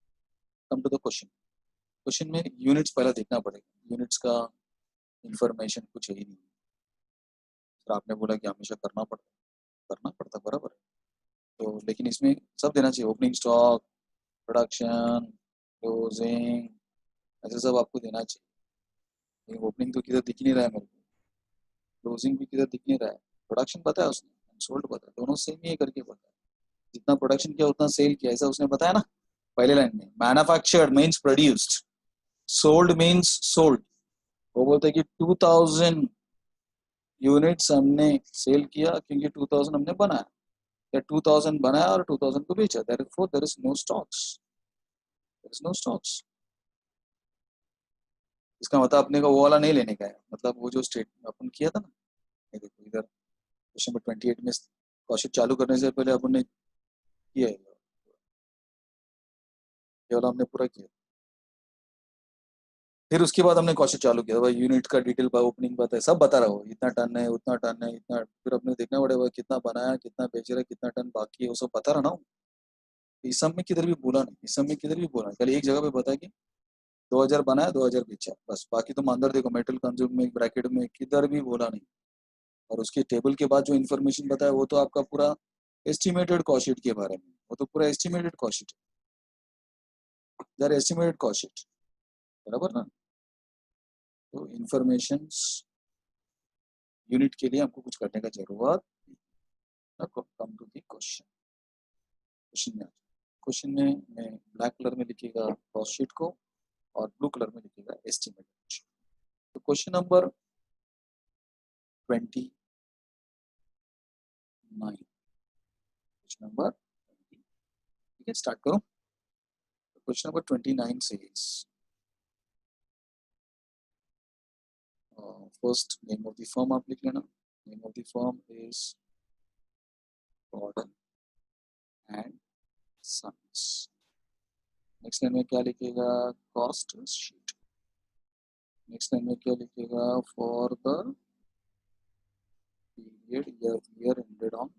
Come to the question, question में यूनिट्स पहले देखना पड़ेगा, यूनिट्स का इंफॉर्मेशन कुछ है ही नहीं, फिर आपने बोला कि हमेशा करना पड़ता बराबर है, तो लेकिन इसमें सब देना चाहिए, ओपनिंग स्टॉक, प्रोडक्शन, क्लोजिंग, ऐसे सब आपको देना चाहिए। ओपनिंग तो किधर दिख ही नहीं रहा है मेरे को, क्लोजिंग भी किधर दिख नहीं रहा है, प्रोडक्शन पता है उसने, सोल्ड पता है, दोनों सेम ही है करके पता है, जितना प्रोडक्शन किया उतना सेल किया, ऐसा उसने बताया ना पहले लाइन में। Manufactured means produced, sold means sold. वो बोलते हैं कि 2000 यूनिट्स हमने सेल किया क्योंकि 2000 हमने बनाया, या 2000 बनाया और 2000 को बेचा, therefore there is no stocks, there is no stocks. इसका मतलब अपने को वो वाला नहीं लेने का है, मतलब वो जो स्टेट अपन किया था ना, ये देखो इधर क्वेश्चन नंबर 28 में क्वेश्चन चालू करने से पहले अपन ने किया है, ये वाला हमने पूरा किया। फिर उसके बाद हमने क्वेश्चन चालू किया भाई, यूनिट का डिटेल ओपनिंग बताए, सब बता रहा हो, इतना टन है उतना टन है इतना, फिर अपने देखना पड़ेगा कितना बनाया कितना बेच रहा है कितना टन बाकी है, वो सब बता रहा ना हूँ। इस सब में किधर भी बोला नहीं, इस सब में किधर भी बोला नहीं, कल एक जगह पे बताया कि 2000 बनाया 2000 बेचा, बस बाकी तुम अंदर देखो मेटल कंज्यूम में ब्रैकेट में किधर भी बोला नहीं। और उसके टेबल के बाद जो इन्फॉर्मेशन बताया वो तो आपका पूरा एस्टिमेटेड कॉस्ट शीट के बारे में, वो तो पूरा एस्टिमेटेड कॉस्ट शीट, दर एस्टिमेटेड कॉस्ट शीट, बराबर ना। तो इन्फॉर्मेशन यूनिट के लिए हमको कुछ करने का जरूरत नहीं। Come to the question, question में क्वेश्चन में मैं ब्लैक कलर में लिखिएगा कॉस्ट शीट को और ब्लू कलर में लिखिएगा एस्टिमेटेड। तो क्वेश्चन नंबर 29, क्वेश्चन नंबर 20, ठीक है स्टार्ट करो। Question number 29 says first name of the firm आप लिख लेना, name of the firm is Gordon and Sons। Next line में क्या लिखेगा, कॉस्ट शीट। नेक्स्ट लाइन में क्या लिखेगा, for the period year ended on,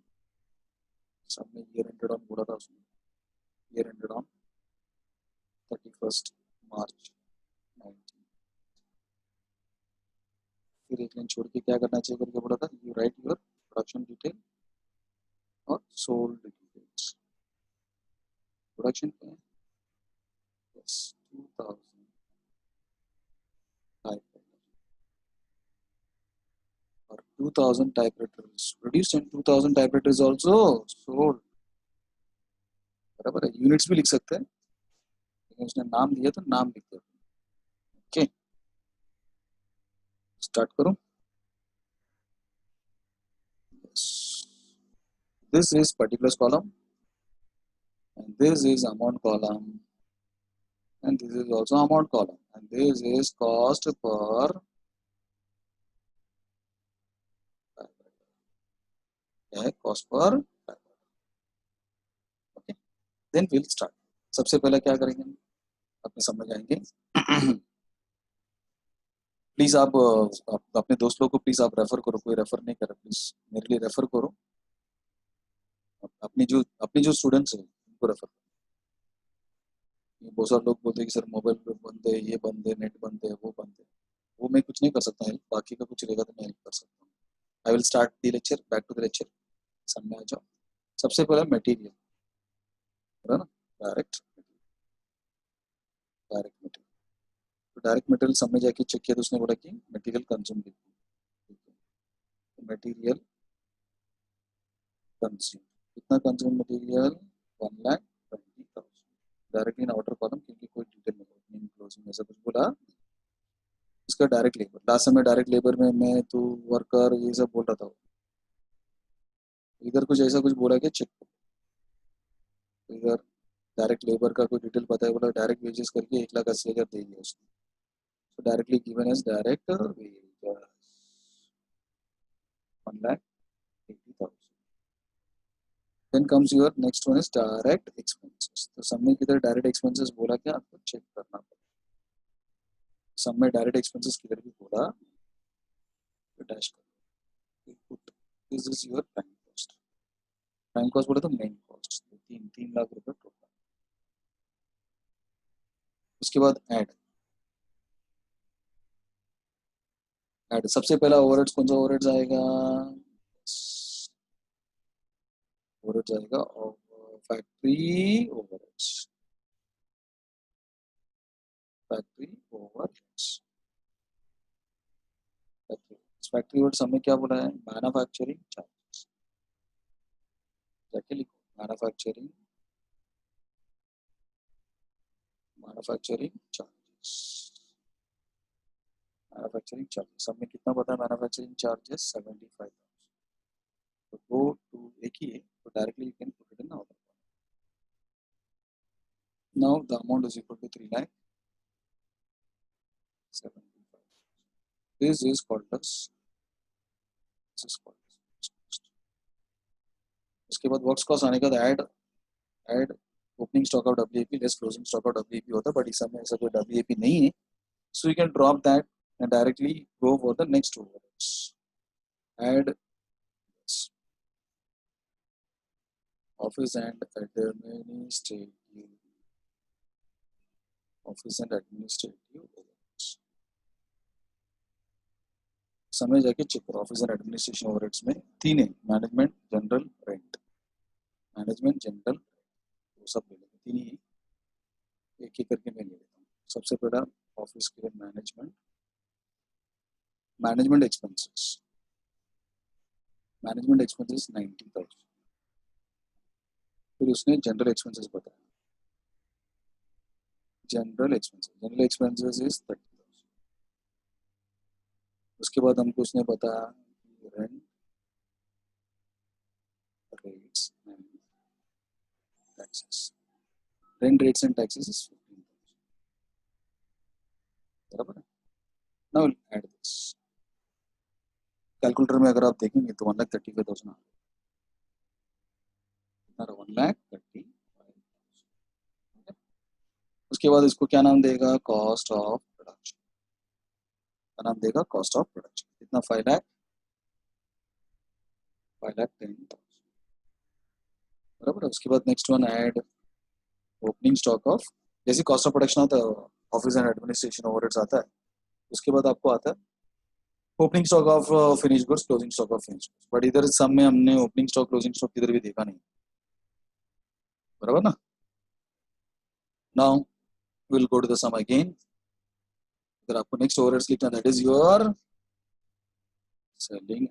सब में ईयर एंडेड ऑन बोला था उसमें, ईयर एंडेड ऑन 31 मार्च 19। फिर एक लाइन छोड़ के क्या करना चाहिए करके बोला था, you right your production detail और सोल्ड डिटेल्स। प्रोडक्शन पे yes, 2000 typewriter or 2000 typewriters produced and 2000 typewriters also sold, बराबर है। यूनिट्स भी लिख सकते हैं लेकिन उसने नाम दिया तो नाम लिख देते हैं। ओके स्टार्ट करो। This is particular column and this is amount column and this is also amount column and this is cost per, क्या है cost per, okay then will start. सबसे पहले क्या करेंगे अपने समझ आएंगे। प्लीज आप अपने दोस्त लोग को प्लीज आप रेफर करो, कोई रेफर नहीं कर प्लीज मेरे लिए रेफर करो, अपने जो स्टूडेंट्स हैं उनको रेफर करो। बहुत सारे लोग बोलते हैं कि सर मोबाइल बंद है, ये बंद है, नेट बंद है, वो बंद है, वो मैं कुछ नहीं कर सकता हेल्प, बाकी का कुछ रहेगा तो मैं हेल्प कर सकता हूँ। I will start the lecture, back to the lecture, सामने आ जाओ। सबसे पहले मटेरियल है ना, डायरेक्ट डायरेक्ट मटेरियल। तो डायरेक्ट मटेरियल सामने जाके चेक किया तो उसने बोला कि मटेरियल कंज्यूम, मटेरियल कंज्यूम कितना, consume material 1,20,000 directly in outer column क्योंकि कोई डिटेल नहीं, ओपनिंग क्लोजिंग ऐसा कुछ बोला। इसका डायरेक्ट लेबर, लास्ट समय डायरेक्ट लेबर में मैं तो वर्कर ये सब बोल रहा था, इधर कुछ ऐसा कुछ बोला क्या चेक, इधर डायरेक्ट लेबर का कोई डिटेल बताया, बोला डायरेक्ट वेजेस करके 1,80,000 दे दिया उसने, तो directly given as direct wages 1,80,000। Then comes your next one is direct expenses. तो सब में किधर डायरेक्ट एक्सपेंसेस बोला क्या आपको चेक करना पड़ेगा, सब में डायरेक्ट एक्सपेंसेस किधर भी बोला तो डैश करो, this is your prime cost. Prime cost बोले तो मेन कॉस्ट 3 लाख रुपए टोटल। उसके बाद ऐड, ऐड सबसे पहला ओवरहेड्स कौन सा ओवरहेड्स आएगा, ओवरहेड्स आएगा और factory overheads, factory overheads, factory overheads हमें क्या बोला है, मैन्युफैक्चरिंग चार्जेस, जाके लिखो मैन्युफैक्चरिंग चार्जेस, मैन्युफैक्चरिंग चार्जेस सब में कितना पता है? Manufacturing charges 75,000। तो वो टू एक ही है, तो directly you can put it in order. Now the amount is equal to 3,75,000. This is called as this is called as. उसके बाद वर्क्स कॉस्ट आने का add opening stock of WAP less closing stock of WAP होता है, but इस समय ऐसा कोई WAP नहीं है, so you can drop that and directly go for the next overheads. Add office and administrative overheads. समय जाके चेक करो, ऑफिस एंड एडमिनिस्ट्रेशन ओवरहेड्स में तीन है, management, general, rent. Management, general, वो सब ले लेंगे, तीन ही एक एक करके मैं ले लेता हूँ। सबसे पहला ऑफिस के लिए मैनेजमेंट एक्सपेंसेस 90,000। फिर उसने जनरल एक्सपेंसेस बताया, जनरल एक्सपेंसेस इज 30,000। उसके बाद हमको उसने बताया rent rates and taxes, rent rates and taxes is 15,000, बराबर है। नाउ ऐड दिस, कैलकुलेटर में अगर आप देखेंगे तो 1,35,000 आ रहा है, 1,35,000। उसके बाद इसको क्या नाम देगा? कॉस्ट ऑफ प्रोडक्शन का नाम देगा, कॉस्ट ऑफ प्रोडक्शन। कितना? 5,10,000, बराबर है। उसके बाद next one add opening stock of, जैसे कॉस्ट ऑफ प्रोडक्शन आता है ऑफिस एंड एडमिनिस्ट्रेशन ओवरहेड्स आता है, उसके बाद आपको आता है opening stock of finish goods, closing stock of finish goods, but इधर सब में हमने ओपनिंग स्टॉक क्लोजिंग स्टॉक किधर भी देखा नहीं, बराबर ना। Now will go to the sum again. इधर आपको नेक्स्ट ओवरहेड्स लिखना, that is your selling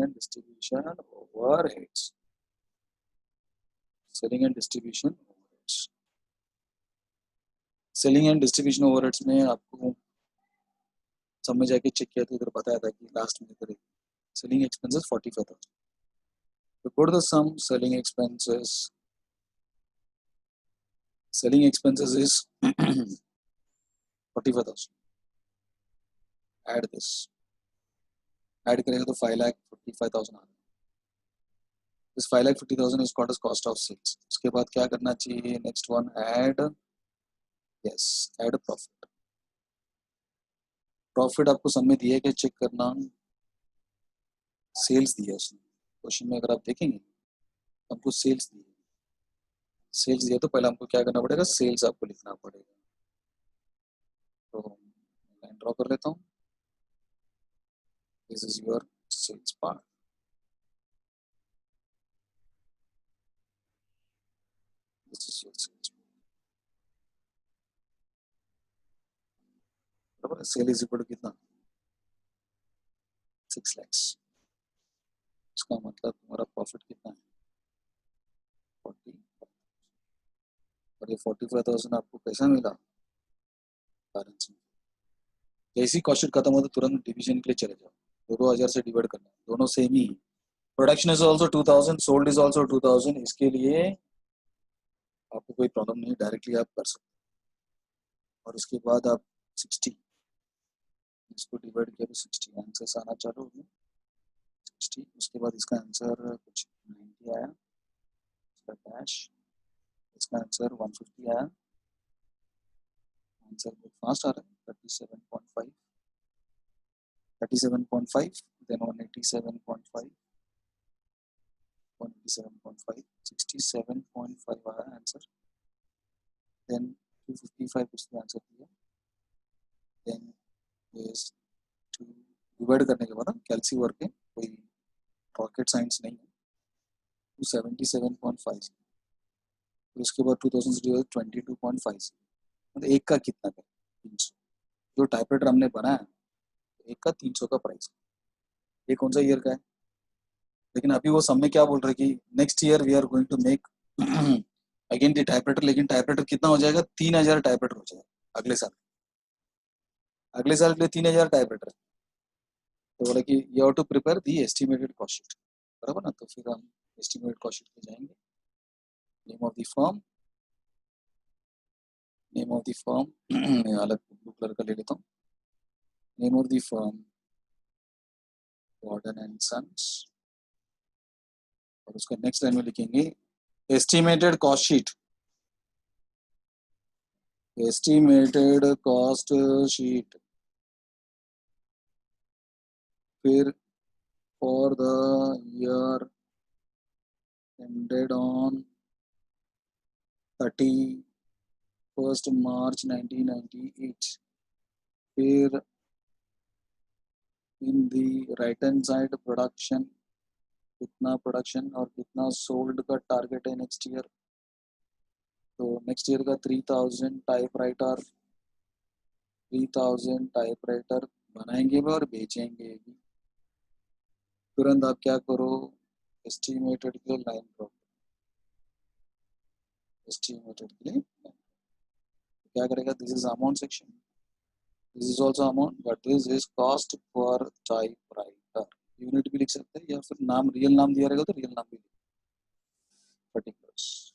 and distribution overheads, selling and distribution overheads। Selling and distribution overheads में आपको समझ जाके चेक किया तो इधर बताया था कि लास्ट में इधर सेलिंग एक्सपेंसेस 45,000। तो go to the sum selling expenses is 45,000। Add this, add करेगा तो 5,45,000 आ रहा है। इस 5,50,000 is called as cost of sales. उसके बाद क्या करना चाहिए? Next one add, yes, add profit. Profit आपको सब में दिया है, चेक करना, सेल्स दिया उसने क्वेश्चन में, अगर आप देखेंगे हमको सेल्स दिया तो पहले हमको क्या करना पड़ेगा? सेल्स आपको लिखना पड़ेगा। तो लाइन ड्रॉ कर लेता हूँ, this is your sales part, this is your sales, बराबर। सेल इज इक्वल टू कितना? 6 लाख। इसका मतलब तुम्हारा प्रॉफिट कितना है? 40। और ये 45,000 आपको कैसा मिला? बैलेंस में। जैसे ही कॉस्ट शीट खत्म हो तो तुरंत डिवीजन के लिए चले जाओ, 2,000 से डिवाइड करना, दोनों same he. Production is also 2,000, sold is also 2,000, इसके लिए आपको कोई प्रॉब्लम नहीं, डायरेक्टली आप कर सकते। और उसके बाद आप 60 इसको डिवाइड किया तो 60 आंसर आना चालू हो गया, 60। उसके बाद इसका आंसर कुछ 90 आया, इसका डैश, इसका आंसर 150 आया, आंसर बहुत फास्ट आ रहा है, 37.5, 37.5, then 187.5, 187.5, 67.5 आया आंसर, then 255 उसने आंसर दिया, then is टू डिवाइड करने के बाद कैलसी वर्क है, कोई रॉकेट साइंस नहीं है, 277.5, फिर उसके बाद 2000 से डिवाइड 22.5, मतलब एक का कितना है? 300। जो टाइपराइटर हमने बनाया एक का 300 का प्राइस। ये कौन सा ईयर का है? लेकिन अभी वो सब में क्या बोल रहे कि next year we are going to make again the typewriter, लेकिन टाइपराइटर कितना हो जाएगा, 3000 टाइपराइटर हो जाएगा अगले साल। अगले साल के लिए 3000 टाइपराइटर। तो बोला कि you have to prepare the estimated cost sheet, बराबर ना। तो फिर हम एस्टिमेटेड कॉस्ट शीट पे जाएंगे। Name of the firm, name of the firm मैं अलग ब्लू कलर का ले लेता हूँ। Name of the firm Gordon and Sons, और उसका नेक्स्ट लाइन में लिखेंगे estimated cost sheet, estimated cost sheet. फिर for the year ended on 31st March 1998। फिर in the right hand side production, कितना प्रोडक्शन और कितना सोल्ड का टारगेट है नेक्स्ट ईयर। तो नेक्स्ट ईयर का 3000 टाइपराइटर, 3000 टाइपराइटर बनाएंगे भी और बेचेंगे भी। तुरंत आप क्या करो, एस्टिमेटेड के लिए लाइन ड्रॉ, एस्टिमेटेड के लिए क्या करेगा, this is amount section, this is also amount, but this is cost per typewriter. Unit भी लिख सकते हैं या फिर नाम, रियल नाम दिया रहेगा तो रियल नाम भी पर्टिकुलर्स,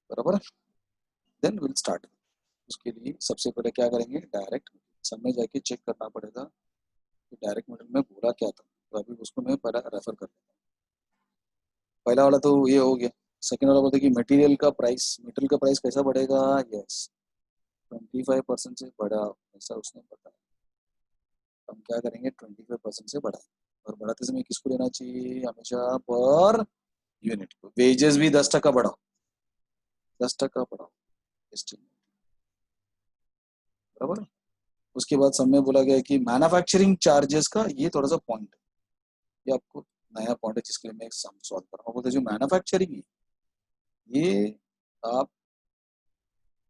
बराबर। Then will start. उसके लिए सबसे पहले क्या करेंगे, डायरेक्ट सब में जाके चेक करना पड़ेगा कि डायरेक्ट मटेरियल में बोला क्या था। तो अभी उसको मैं पहला रेफर कर लेता हूँ। पहला वाला तो ये हो गया। सेकेंड वाला बोलते कि मटेरियल का प्राइस, मटेरियल का प्राइस कैसा बढ़ेगा, यस 25% से बढ़ा, ऐसा उसने बताया। हम क्या करेंगे, 25% से बढ़ाएं। और बढ़ाते समय किसको लेना चाहिए, हमेशा पर यूनिट को। वेजेस भी 10% बढ़ाओ, 10% बढ़ाओ एस्टिमेट, बराबर। उसके बाद सब में बोला गया कि मैन्युफैक्चरिंग चार्जेस का ये थोड़ा सा पॉइंट है, ये आपको नया पॉइंट है जिसके लिए मैं सम सॉल्व कर रहा हूँ। बोलते जो मैन्युफैक्चरिंग है ये आप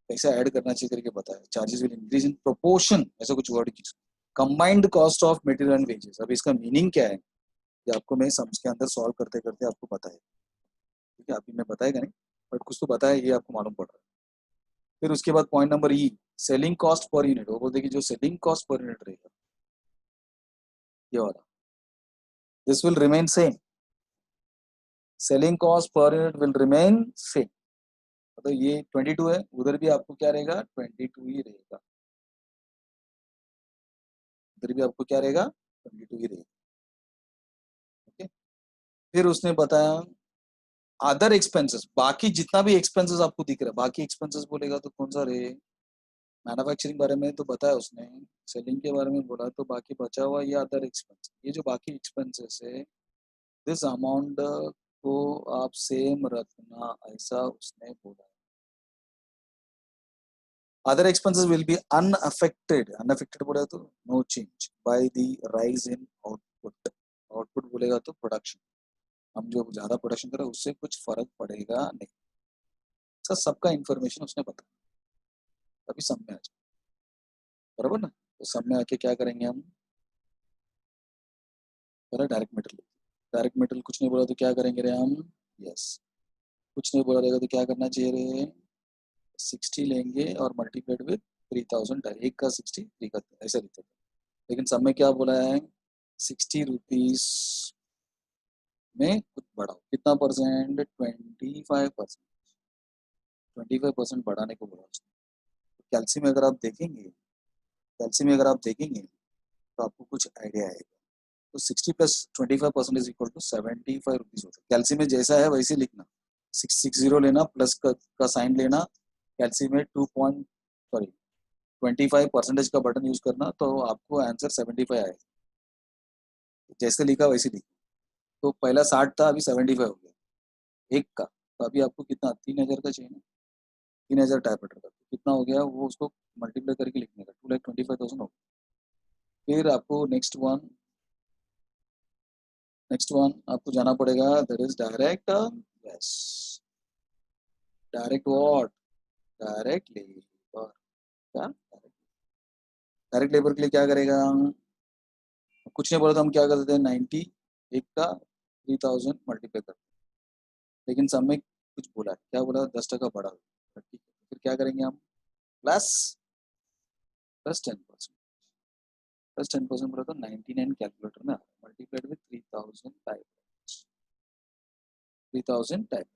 कैसे ऐड करना चाहिए करके बताया। Charges will increase in proportion, ऐसा कुछ वर्ड की combined cost of material and wages. अब इसका मीनिंग क्या है ये आपको मैं सम्स के अंदर सॉल्व करते करते आपको पता है, ठीक है। अभी मैं बताएगा नहीं, बट कुछ तो पता है, ये आपको मालूम पड़ रहा है। फिर उसके बाद पॉइंट नंबर ई, सेलिंग कॉस्ट पर यूनिट। वो बोलते कि जो सेलिंग कॉस्ट पर यूनिट रहेगा ये वाला, this will remain same, selling cost per unit will remain same. तो ये 22 है, उधर भी आपको क्या रहेगा, 22 ही रहेगा, उधर भी आपको क्या रहेगा, 22 ही रहेगा, ओके। फिर उसने बताया अदर एक्सपेंसेस, बाकी जितना भी एक्सपेंसेस आपको दिख रहा है, बाकी एक्सपेंसेस बोलेगा तो कौन सा रहे, मैन्युफैक्चरिंग बारे में तो बताया उसने, सेलिंग के बारे में बोला, तो बाकी बचा हुआ ये अदर एक्सपेंस, ये जो बाकी एक्सपेंसेस है दिस अमाउंट को आप सेम रखना, ऐसा उसने बोला। Other expenses will be unaffected, unaffected बोला तो no change by the rise in output, output बोलेगा तो प्रोडक्शन, हम जो ज्यादा प्रोडक्शन करें उससे कुछ फर्क पड़ेगा नहीं। सर सबका इंफॉर्मेशन उसने बताया, तभी सब में आ जाए, बराबर ना। तो सब में आके क्या करेंगे हम, पहले डायरेक्ट मेटेरियल, डायरेक्ट मेटेरियल कुछ नहीं बोला तो क्या करेंगे रे हम, यस कुछ नहीं बोला रहेगा तो क्या करना चाहिए रे, 60 लेंगे और मल्टीप्लाइड विद 3000, एक का 60 3 का ऐसे लिखते थे। लेकिन सब में क्या बोला है, 60 रुपीज में कुछ बढ़ाओ, कितना परसेंट, 25%, 25% बढ़ाने को बोला उसने। कैल्सी में अगर आप देखेंगे, कैल्सी में अगर आप देखेंगे तो आपको कुछ आइडिया आएगा। तो 60 plus 25% is equal to 75 rupees होता है। कैल्सी में जैसा है वैसे लिखना, 660 लेना, प्लस का साइन लेना, कैल्सी में 25% का बटन यूज करना, तो आपको आंसर 75 आएगा। जैसे लिखा वैसे लिखा। तो पहला 60 था, अभी 75 हो गया एक का। तो अभी आपको कितना, 3000 का चाहिए ना, 3000 टाइपराइटर का, तो कितना हो गया वो, उसको मल्टीप्लाई करके लिखने का, 2,25,000 हो गया। फिर आपको नेक्स्ट वन आपको जाना पड़ेगा, that is direct, yes direct what, direct labour. क्या डायरेक्ट लेबर के लिए क्या करेगा, कुछ नहीं बोला तो हम क्या करते थे, 90 एक का 3000 मल्टीप्लाई करते, लेकिन सब में कुछ बोला है, क्या बोला, 10% बढ़ा, ठीक है, फिर क्या करेंगे हम, प्लस प्लस 10%, प्लस 10% बोला तो 99 कैलकुलेटर में multiplied with 3000 type, 3000 type,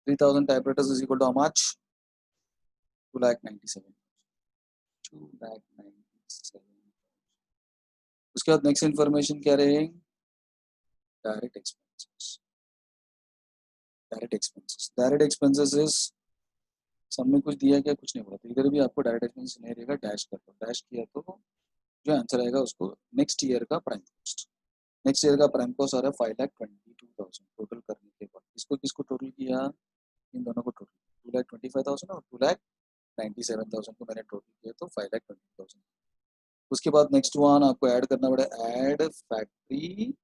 3000 typewriters is equal to how much? 2,97,000, 2,97,000। उसके बाद नेक्स्ट इन्फॉर्मेशन क्या रहेगी, direct expenses, direct expenses, direct expenses is सब में कुछ दिया क्या, कुछ नहीं बोला, तो इधर भी आपको डायरेक्ट एक्सपेंसेस नहीं रहेगा, डैश कर दो, डैश किया तो जो आंसर आएगा उसको नेक्स्ट ईयर का प्राइम कॉस्ट, नेक्स्ट ईयर का प्राइम कॉस्ट आ रहा है 5,22,000 टोटल करने के बाद, इसको किसको टोटल किया, इन दोनों को टोटल 2,25,000 और 2,97,000 को मैंने टोटल किया तो 5,20,000। उसके बाद नेक्स्ट वन आपको ऐड करना पड़ेगा, add factory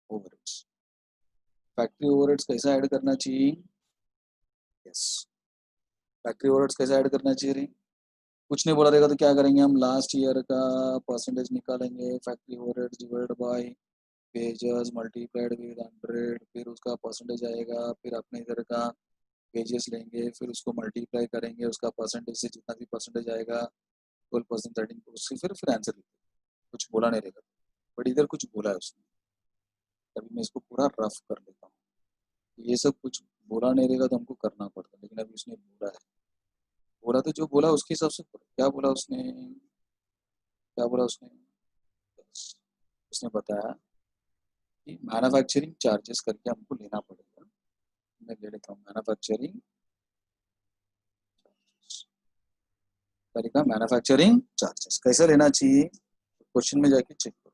overheads, factory overheads कैसा ऐड करना चाहिए, यस, फैक्ट्री ओवरहेड्स कैसा ऐड करना चाहिए, कुछ नहीं बोला रहेगा तो क्या करेंगे हम, लास्ट ईयर का परसेंटेज निकालेंगे, factory overheads divide by wages multiplied with 100, फिर उसका परसेंटेज आएगा, फिर अपने इधर का वेजेस लेंगे, फिर उसको मल्टीप्लाई करेंगे, उसका परसेंटेज से जितना भी परसेंटेज आएगा 12%, 13, उससे फिर आंसर लिखते, कुछ बोला नहीं रहेगा, बट इधर कुछ बोला है उसने, अभी मैं इसको पूरा रफ कर लेता हूँ, ये सब कुछ बोला नहीं रहेगा तो हमको करना पड़ता, लेकिन अभी उसने बोला है, बोला तो जो बोला उसके हिसाब से करो, क्या बोला उसने, क्या बोला उसने, उसने बताया कि मैन्युफैक्चरिंग चार्जेस करके हमको लेना पड़ेगा, मैं ले लेता हूँ मैन्युफैक्चरिंग तरीका, मैन्युफैक्चरिंग चार्जेस कैसे लेना चाहिए, क्वेश्चन में जाके चेक करो,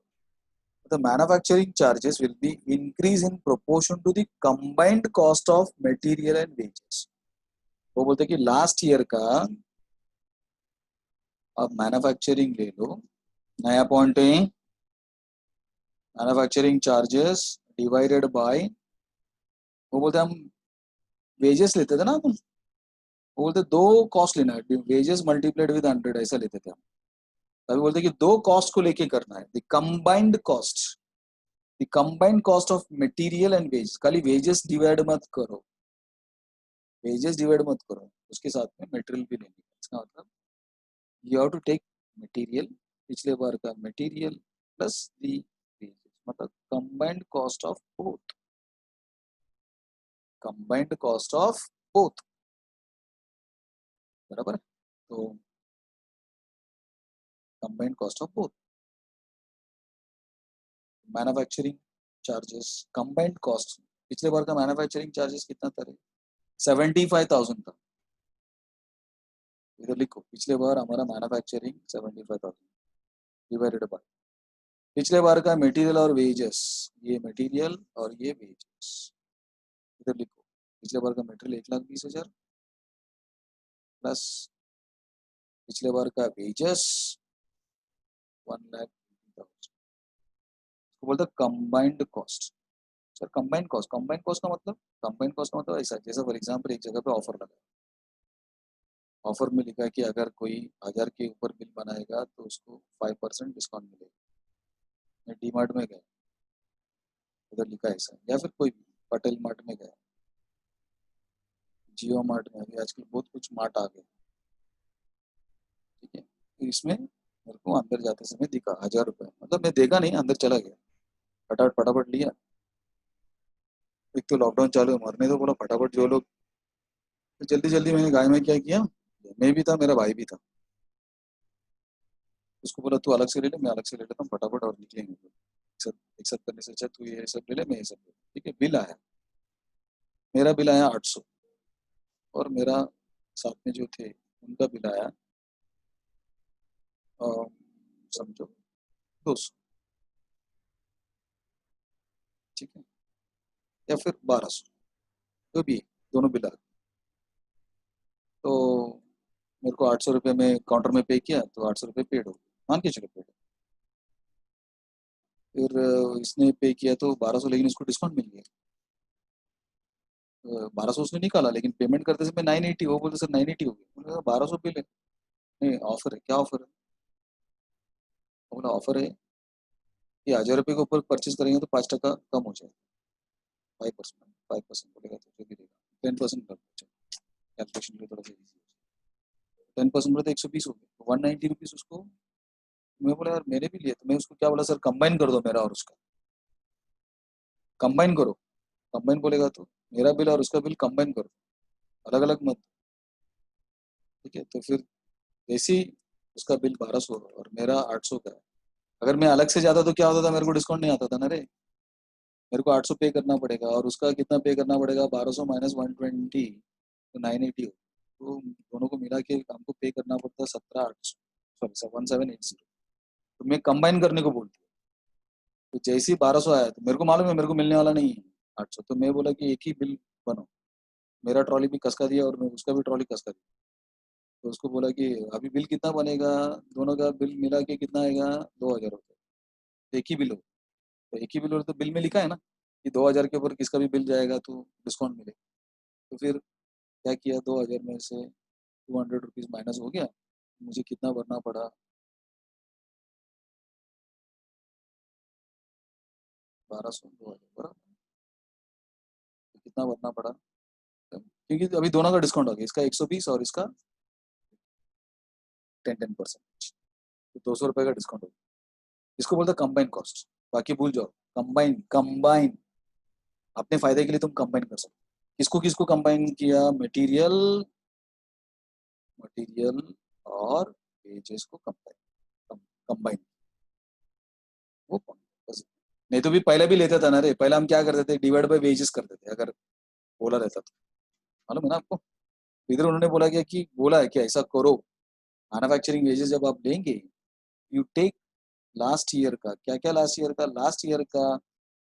the manufacturing charges will be increase in proportion to the combined cost of material and wages। वो बोलते कि लास्ट ईयर का आप मैन्युफैक्चरिंग ले लो, नया पॉइंट है, मैन्युफैक्चरिंग चार्जेस डिवाइडेड बाय, वो बोलते हम वेजेस लेते थे ना अपन, वो बोलते दो कॉस्ट लेना है, वेजेस मल्टीप्लाइड विद 100 ऐसा लेते थे हम, तभी बोलते कि दो कॉस्ट को लेके करना है, the combined cost, the combined cost of material and wage, खाली वेजेस डिवाइड मत करो, वेजेस डिवाइड मत करो, उसके साथ में मटेरियल भी लेंगे, इसका मतलब you have to take material, पिछले बार का मटेरियल प्लस दी वेजेस, मतलब combined cost of both, combined cost of both, बराबर, तो combined cost of both, manufacturing charges combined cost, पिछले बार का मैन्युफैक्चरिंग चार्जेस कितना था, 75,000 था, इधर लिखो पिछले बार हमारा मैन्युफैक्चरिंग 75,000 डिवाइडेड बाय पिछले बार का मटेरियल और वेजेस, ये मटेरियल और ये वेजेस, इधर लिखो पिछले बार का मटेरियल 1,20,000 प्लस पिछले बार का वेजेस 1,20,000, इसको बोलते हैं combined cost. Sir combined cost का मतलब, कंबाइंड कॉस्ट का मतलब ऐसा, जैसे फॉर एग्जांपल एक जगह पे ऑफर लगा, ऑफर में लिखा है कि अगर कोई 1,000 के ऊपर बिल बनाएगा तो उसको 5% डिस्काउंट मिलेगा, मैं डी मार्ट में गया, उधर लिखा है ऐसा, या फिर कोई भी पटेल मार्ट में गया, जियो मार्ट में, अभी आजकल बहुत कुछ मार्ट आ गए, ठीक है, तो इसमें मेरे को अंदर जाते समय दिखा 1,000 रुपये, मतलब मैं देखा नहीं, अंदर चला गया, फटाफट फटाफट लिया, एक तो लॉकडाउन चालू है, मरने तो बोला फटाफट जो लोग, तो जल्दी जल्दी मैंने गाय में क्या किया, मैं भी था मेरा भाई भी था, उसको बोला तू अलग से ले ले, मैं अलग से ले लेता हूँ फटाफट और निकलेंगे, एक साथ करने से अच्छा तू ये सब ले ले, मैं ये सब ले लूँ। ठीक है, बिल आया, मेरा बिल आया 800, और मेरा साथ में जो थे उनका बिल आया समझो 200, ठीक है, या फिर 1,200, जो भी दोनों बिल आ गए, तो मेरे को 800 रुपये में काउंटर में पे किया, तो 800 रुपये पेड हो गए, मान के चलो पेड, फिर इसने पे किया तो 1,200, लेकिन उसको डिस्काउंट मिल गया, 1,200 उसने निकाला, लेकिन पेमेंट करते समय 980, वो बोलते सर 980 हो गया, 1,200 बिल है, नहीं ऑफर है, क्या ऑफर है, बोला ऑफर है कि 1000 रुपये के ऊपर परचेज करेंगे तो 5% कम हो जाएगा, 5% बोलेगा तो जो भी देगा 10% कर कैलकुलेशन के लिए थोड़ा सा ईजी हो जाए। 10% बोले तो 120 हो गया, 190 रुपीज़ उसको। मैं बोला यार मेरे भी लिए, तो मैं उसको क्या बोला, सर कंबाइन कर दो मेरा और उसका, कंबाइन करो। कंबाइन बोलेगा तो मेरा बिल और उसका बिल कंबाइन करो, अलग अलग मत। ठीक है, तो फिर जैसे ही उसका बिल 1200 और मेरा 800 का है, अगर मैं अलग से जाता तो क्या होता था, मेरे को डिस्काउंट नहीं आता था ना रे। मेरे को 800 पे करना पड़ेगा और उसका कितना पे करना पड़ेगा, 1200 माइनस 120 तो 980 हो। तो दोनों को मिला के हमको पे करना पड़ता है 17,800, सॉरी 1780। तो मैं कंबाइन करने को बोलती हूँ। तो जैसे ही 1200 आया तो मेरे को मालूम है मेरे को मिलने वाला नहीं है 800, तो मैं बोला कि एक ही बिल बनो, मेरा ट्रॉली भी कसका दिया और मैं उसका भी ट्रॉली कसका दिया। तो उसको बोला कि अभी बिल कितना बनेगा, दोनों का बिल मिला के कितना आएगा, 2000 रुपये। एक ही बिल हो, तो एक ही बिल हो तो बिल में लिखा है ना कि 2000 के ऊपर किसका भी बिल जाएगा तो डिस्काउंट मिलेगा। तो फिर क्या किया, 2000 में से 200 रुपीज़ माइनस हो गया, मुझे कितना भरना पड़ा, 1200 2000 बराबर। तो कितना भरना पड़ा, क्योंकि अभी दोनों का डिस्काउंट हो गया, इसका 120 और इसका 10%। तो 200 रुपये का डिस्काउंट हो गया। इसको बोलते हैं कंबाइन कॉस्ट। बाकी भूल जाओ, कंबाइन कंबाइन अपने फायदे के लिए तुम कंबाइन कर सकते हो। किसको किसको कंबाइन किया, मटेरियल, मटेरियल और वेजेस को कंबाइन, कंबाइन वो बस। नहीं तो भी पहले भी लेता था ना रे, पहले हम क्या करते थे, डिवाइड बाय वेजेस करते थे अगर बोला रहता तो, मालूम है ना आपको। इधर उन्होंने बोला क्या कि बोला है कि ऐसा करो, मैन्युफैक्चरिंग वेजेस जब आप लेंगे, यू टेक लास्ट ईयर का, क्या क्या लास्ट ईयर का, लास्ट ईयर का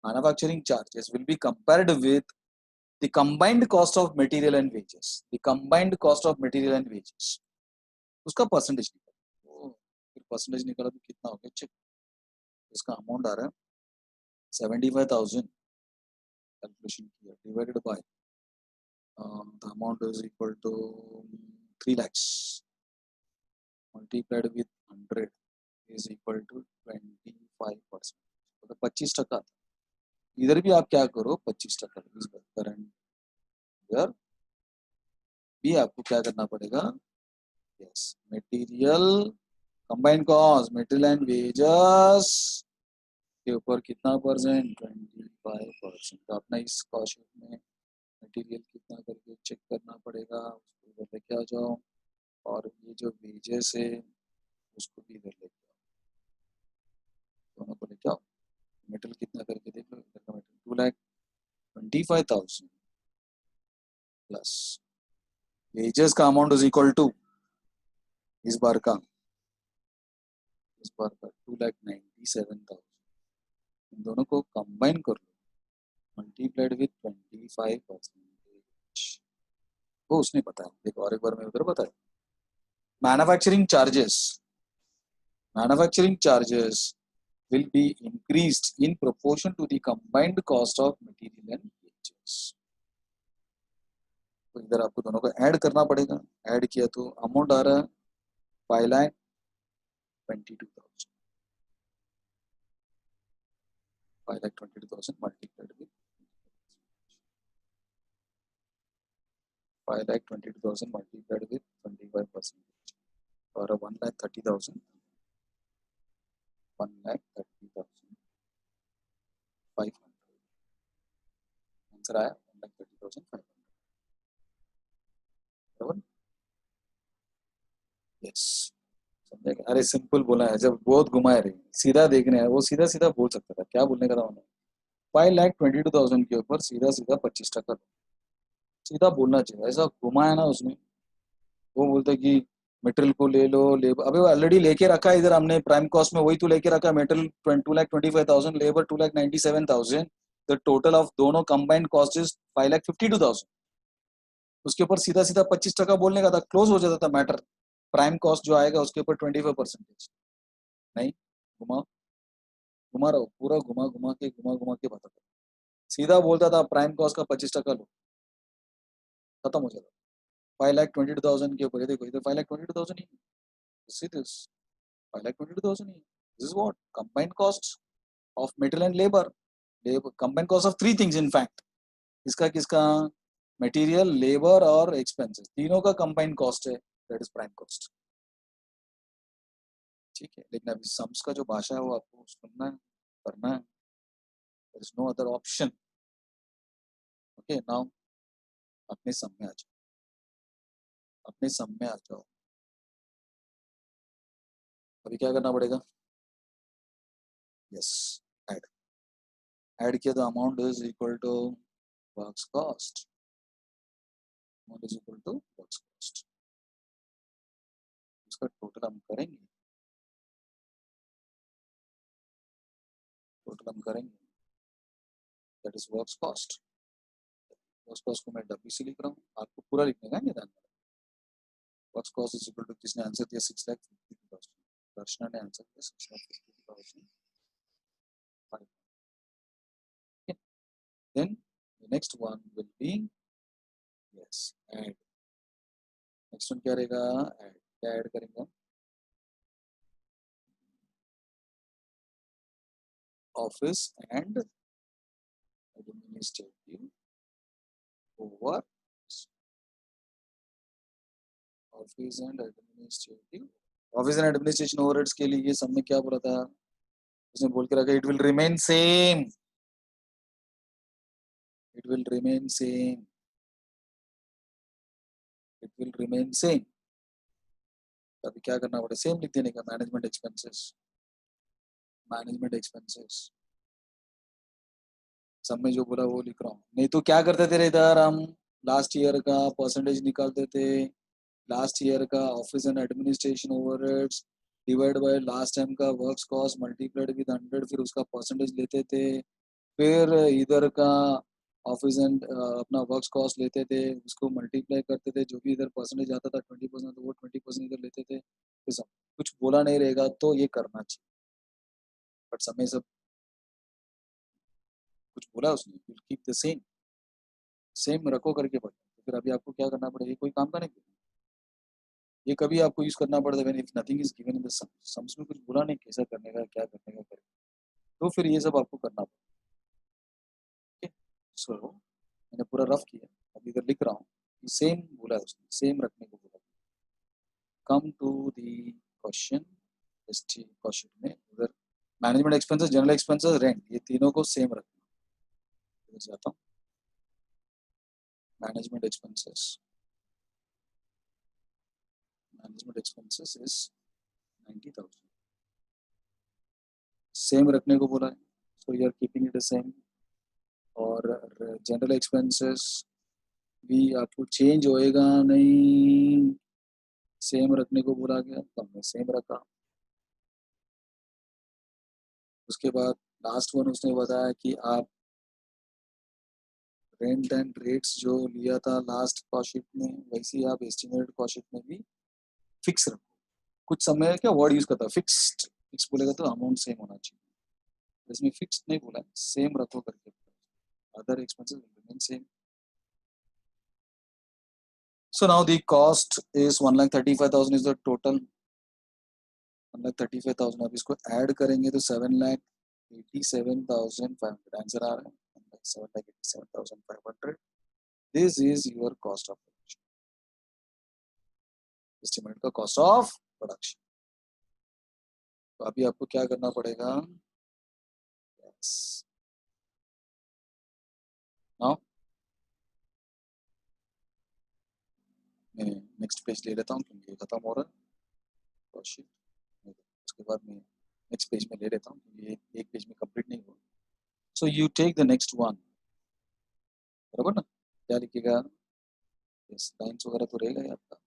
manufacturing charges will be compared with the combined cost of material and wages, the combined cost of material and wages, उसका परसेंटेज निकाला। तो फिर परसेंटेज निकाला तो कितना हो गया, चेक। इसका अमाउंट आ रहा है 75,000, कैलकुलेशन किया, divided by the amount is equal to 3 lakhs multiplied with 100 is equal to 25%, मतलब 25%। इधर भी आप क्या करो, 25% इस करंट ईयर भी आपको क्या करना पड़ेगा, yes material combined cost, material and wages के ऊपर कितना परसेंट, 25%। तो अपना इस कॉस्ट में मटेरियल कितना करके चेक करना पड़ेगा, उसको इधर लेके आ जाओ, और ये जो वेजेस है उसको भी इधर लेके आओ, दोनों को लेके आओ। मेटल कितना करके देख लो, इधर का मेटल 2,25,000 प्लस वेजेस का अमाउंट इज इक्वल टू इस बार का, इस बार का 2,97,000। इन दोनों को कंबाइन कर लो, मल्टीप्लाइड विथ 25%। वो उसने बताया, देखो और एक बार मैं उधर बताया, manufacturing charges, manufacturing charges will be increased in proportion to the combined cost of material and wages। तो इधर आपको दोनों को ऐड करना पड़ेगा, ऐड किया तो अमाउंट आ रहा है 5,22,000, 5,22,000 मल्टीप्लाइड विथ 5,22,000 मल्टीप्लाइड विथ 25% और 1,30,000, 1,30,500 आंसर आया 1,30,500 बराबर। यस, समझेगा, अरे सिंपल बोला है, जब बहुत घुमाए रहे सीधा देखने है, वो सीधा सीधा बोल सकता था, क्या बोलने का था उन्होंने, 5,22,000 के ऊपर सीधा सीधा 25%, सीधा बोलना चाहिए, ऐसा घुमाया ना उसने। वो बोलता है कि मेटेरियल को ले लो, लेबर अबे वो ऑलरेडी लेके रखा है, इधर हमने प्राइम कॉस्ट में वही तो लेके रखा है, material 2,25,000, labour 2,97,000, the total of दोनों कंबाइंड कॉस्ट इज 5,52,000। उसके ऊपर सीधा सीधा 25% बोलने का था, क्लोज हो जाता था मैटर। प्राइम कॉस्ट जो आएगा उसके ऊपर 25%, नहीं, घुमा घुमा रहा हूँ पूरा, घुमा के बताता, सीधा बोलता था प्राइम कॉस्ट का 25% लो, खत्म हो जाता। 5,22,000 के ऊपर, देखो इधर 5,22,000 ही, 5,22,000 ही। This is what combined cost of material and labor. Combined cost of three things in fact. इसका किसका? मटेरियल, लेबर और एक्सपेंसेस, तीनों का कंबाइंड कॉस्ट है, दैट इज प्राइम कॉस्ट. ठीक है, लेकिन अभी सम्स का जो भाषा है वो आपको सुनना है, करना है. There is no other option. Okay, now अपने सम में आ जाओ, अपने सम में आ जाओ. अभी क्या करना पड़ेगा? Yes, add. ऐड किया तो amount is equal to works cost. Amount is equal to works cost. इसका टोटल हम करेंगे, टोटल हम करेंगे, that is works cost. Works cost को मैं डब्ल्यूसी लिख रहा हूँ, आपको पूरा लिखने का निदान. Works cost is equal to, किसने आंसर दिया 6,50,000? दर्शना ने आंसर दिया 6,50,000. Then the next one will be, yes, add. Next one क्या रहेगा? Add. क्या ऐड करेंगे? Office and administrative over, office and administrative, office and administration overheads के लिए सब में क्या बोला था? उसने बोल के रखा it will remain same, it will remain same, it will remain same. अभी क्या करना पड़ेगा? सेम लिख देने का. मैनेजमेंट एक्सपेंसेस, मैनेजमेंट एक्सपेंसेस सब में जो बोला वो लिख रहा हूँ. नहीं तो क्या करते थे इधर हम? लास्ट ईयर का परसेंटेज निकालते थे, लास्ट ईयर का office and administration overheads divide by last time का वर्क्स कॉस्ट मल्टीप्लाइड विद 100, फिर उसका परसेंटेज लेते थे. फिर इधर का ऑफिस एंड अपना वर्क्स कॉस्ट लेते थे, उसको मल्टीप्लाई करते थे, जो भी इधर परसेंटेज आता था 20%, तो वो 20% इधर लेते थे. तो सब कुछ बोला नहीं रहेगा तो ये करना चाहिए, बट समय सब कुछ बोला उसने, will keep the same, same रखो करके पढ़ो. तो फिर अभी आपको क्या करना पड़ेगा? कोई काम का नहीं. ये कभी आपको यूज करना पड़ता है when if nothing is given in the sums में कुछ बोला नहीं कैसा करने का, क्या करने का करके, तो फिर ये सब आपको करना पड़ेगा. ओके, सो मैंने पूरा रफ किया, अभी इधर लिख रहा हूँ. सेम बोला है उसने, सेम रखने को बोला. Come to the question, question में उधर management expenses, general expenses, rent, ये तीनों को सेम रखना. इधर जाता हूँ, management expenses, management expenses is 90,000, same रखने को बोला है, so you are keeping it the same. और जनरल एक्सपेंसेस भी आपको चेंज होएगा नहीं, सेम रखने को बोला गया तो हमने सेम रखा. उसके बाद लास्ट वन उसने बताया कि आप रेंट एंड रेट्स जो लिया था लास्ट कॉस्ट शीट में, वैसे ही आप एस्टिमेटेड कॉस्ट शीट में भी फिक्स रखो. कुछ समय क्या वर्ड यूज करता है, फिक्स्ड. फिक्स बोलेगा तो अमाउंट सेम होना चाहिए, इसमें फिक्स्ड नहीं बोला, सेम रखो करके. Other expenses will remain same. So now the cost is 1,35,000 is the total. 1,35,000. अब इसको ऐड करेंगे तो 7,87,500 आंसर आ रहा है. 7,87,500. This is your cost of production. Estimate का cost of production. तो अभी आपको क्या करना पड़ेगा? Yes. Now मैं नेक्स्ट पेज ले लेता हूँ क्योंकि खत्म हो रहा है कॉस्ट शीट. उसके बाद मैं नेक्स्ट पेज में ले लेता हूँ क्योंकि एक पेज में कंप्लीट नहीं हुआ. So you take the next one, बराबर ना? क्या लिखेगा? यस, लाइन्स वगैरह तो रहेगा ही आपका.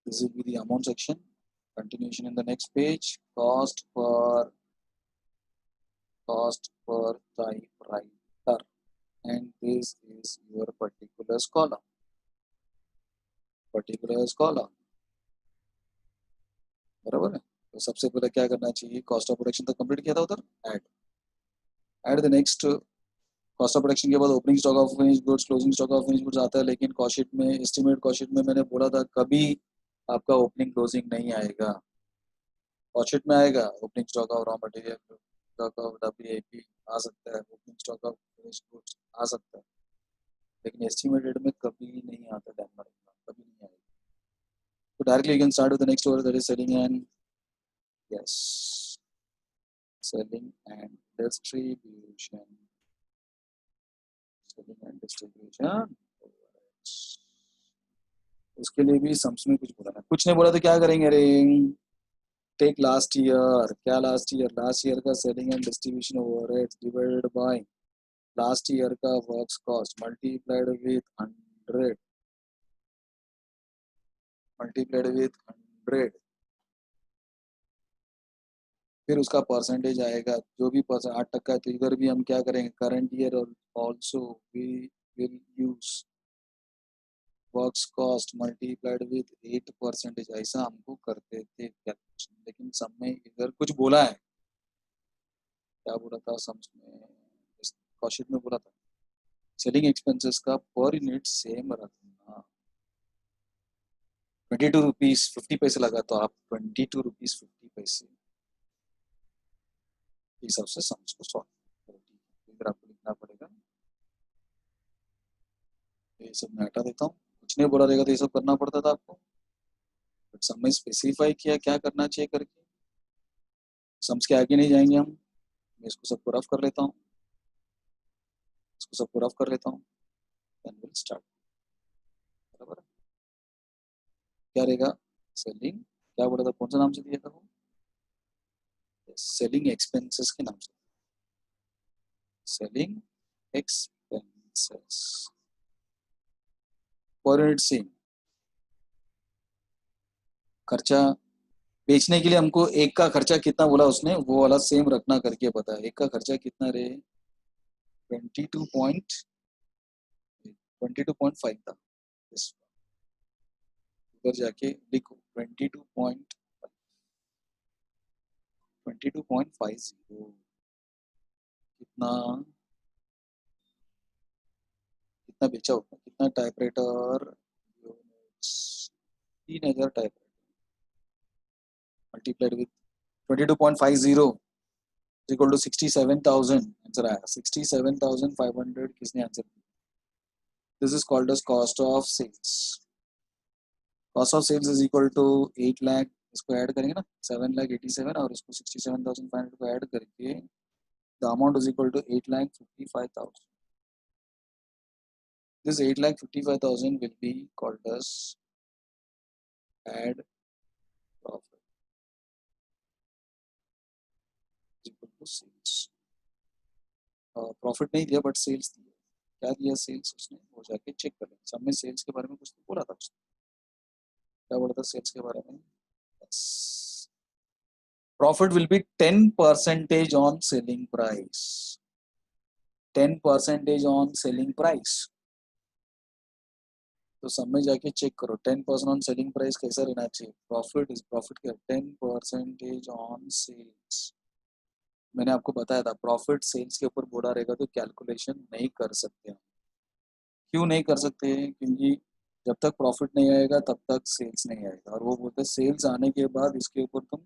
This will be the amount section. Continuation in the next page. Cost per typewriter, and this is your particulars column. particulars column, बराबर है? तो सबसे पहले क्या करना चाहिए? कॉस्ट ऑफ प्रोडक्शन तो कंप्लीट किया था उधर. Add the next. Cost of production के बाद opening stock of finished goods, closing stock of finished goods आता है, लेकिन कॉस्ट शीट में, एस्टिमेट कॉस्ट शीट में मैंने बोला था कभी आपका ओपनिंग क्लोजिंग नहीं आएगा. कॉस्ट शीट में आएगा opening stock of raw material, stock of WIP आ सकता है, opening stock of finished goods आ सकता है, लेकिन एस्टिमेटेड में कभी नहीं आता डेनमार्क में, कभी नहीं आएगा. तो directly you can start with the next order, that is selling and yes, selling and distribution, selling and distribution. उसके लिए भी सम्स में कुछ बोला ना, कुछ नहीं बोला तो क्या करेंगे रे. टेक लास्ट ईयर, क्या लास्ट ईयर का selling and distribution overheads divided by last year का works cost multiplied with 100, multiplied with 100, फिर उसका परसेंटेज आएगा जो भी परसेंट 8%. तो इधर भी हम क्या करेंगे, करंट ईयर और also we will use works cost multiplied with 8%, ऐसा हमको करते थे कैलकुलेशन. लेकिन सब में इधर कुछ बोला है, क्या बोला था सम्स में, कॉस्ट शीट में बोला था सेलिंग एक्सपेंसेस का पर यूनिट सेम रखना. 22 रुपीज 50 पैसे लगा तो आप 22 रुपीज 50 पैसे हिसाब से सम्स को सॉल्व करो. इधर आपको लिखना पड़ेगा. ये सब मैं हटा देता हूँ, कुछ नहीं बोला रहेगा तो ये सब करना पड़ता था आपको, बट सब में स्पेसिफाई किया क्या करना चाहिए करके. सम्स के आगे नहीं जाएंगे हम. मैं इसको सबको रफ कर लेता हूँ, इसको सबको रफ कर लेता हूँ, देन विल स्टार्ट. बराबर है? क्या रहेगा, सेलिंग, क्या बोला था, कौन सा नाम से दिया था वो, सेलिंग एक्सपेंसेस के नाम से, selling expenses per unit same. खर्चा बेचने के लिए हमको एक का खर्चा कितना बोला उसने, वो वाला सेम रखना करके पता है. एक का खर्चा कितना रे, 22.5 था. Yes. ऊपर जाके लिखो 22.50, कितना कितना बेचा होगा, कितना typewriter, 3000 typewriter multiplied with 22.50 equal to 67,000. Answer आया 67,500. किसने आंसर दिया. This is called as cost of sales. Cost of sales is equal to 8 lakh, इसको ऐड करेंगे ना 7,87,000 और इसको 67,500 को ऐड करके the amount is equal to 8,55,000. This 8,55,000 will be called as add profit equal to sales. Profit नहीं दिया but sales दिया. क्या दिया सेल्स उसने, वो जाके चेक कर लें. सब में सेल्स के बारे में कुछ तो बोला था उसने, क्या बोला था सेल्स के बारे में. Profit will be 10% on selling price, 10% on selling price. तो सब में जाके चेक करो 10% ऑन सेलिंग प्राइस कैसा रहना चाहिए. प्रॉफिट इज प्रॉफिट क्या, 10% ऑन सेल्स. मैंने आपको बताया था प्रॉफिट सेल्स के ऊपर बोला रहेगा तो कैलकुलेशन नहीं कर सकते हम. क्यों नहीं कर सकते हैं, क्योंकि जब तक प्रॉफिट नहीं आएगा तब तक सेल्स नहीं आएगा. और वो बोलते हैं सेल्स आने के बाद इसके ऊपर तुम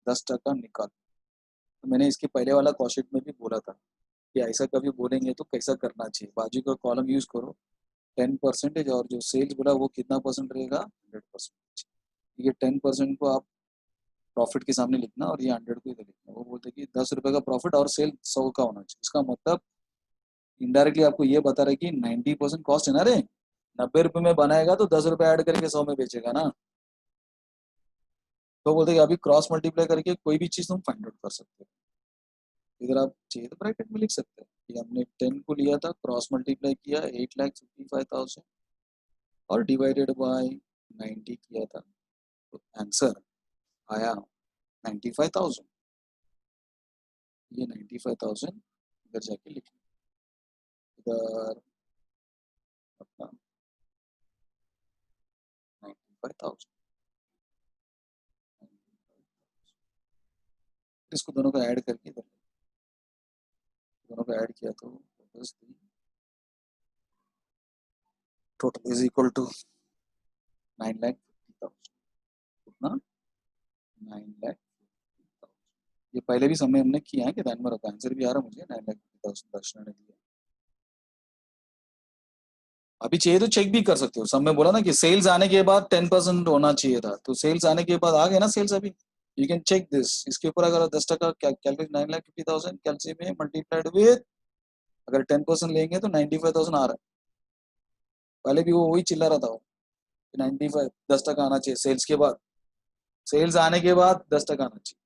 10% निकाल. तो मैंने इसके पहले वाला कॉस्ट शीट में भी बोला था कि ऐसा कभी बोलेंगे तो कैसा करना चाहिए. बाजू का कॉलम यूज करो 10%, और जो सेल्स बोला वो कितना परसेंट रहेगा, 100%. ये 10% को आप प्रॉफिट के सामने लिखना और ये 100 को इधर लिखना. वो बोलते कि 10 रुपए का प्रॉफिट और सेल 100 का होना चाहिए. इसका मतलब इनडायरेक्टली आपको ये बता रहे कि 90% कॉस्ट है ना रे. 90 रुपए में बनाएगा तो 10 रुपए ऐड करके 100 में बेचेगा ना. तो बोलते कि अभी क्रॉस मल्टीप्लाई करके कोई भी चीज तुम फाइंड आउट कर सकते हो. इधर आप चाहिए तो ब्रैकेट में लिख सकते हैं कि हमने 10 को लिया था, क्रॉस मल्टीप्लाई किया 8,55,000 और डिवाइडेड बाय 90 किया था, तो आंसर आया 95,000. ये 95,000 इधर जाके लिख इधर अपना 95,000. इसको दोनों को ऐड करके इधर दोनों को ऐड किया तो टोटल इज इक्वल टू 9,50,000. कितना, 9,50,000. ये पहले भी समय हमने किया है कि ध्यान में रखा, आंसर भी आ रहा मुझे 9,50,000 दर्शना ने दिया। अभी चाहिए तो चेक भी कर सकते हो, सब में बोला ना कि सेल्स आने के बाद 10% होना चाहिए था, तो सेल्स आने के बाद आ गए ना सेल्स अभी, यू कैन चेक दिस। इसके ऊपर अगर 10% कैलकुलेट 9,50,000 कैलसी में मल्टीप्लाइड विद अगर 10% लेंगे तो 95,000 आ रहा है। पहले भी वो वही चिल्ला रहा था वो 95 10% आना चाहिए सेल्स के बाद, सेल्स आने के बाद 10% आना चाहिए,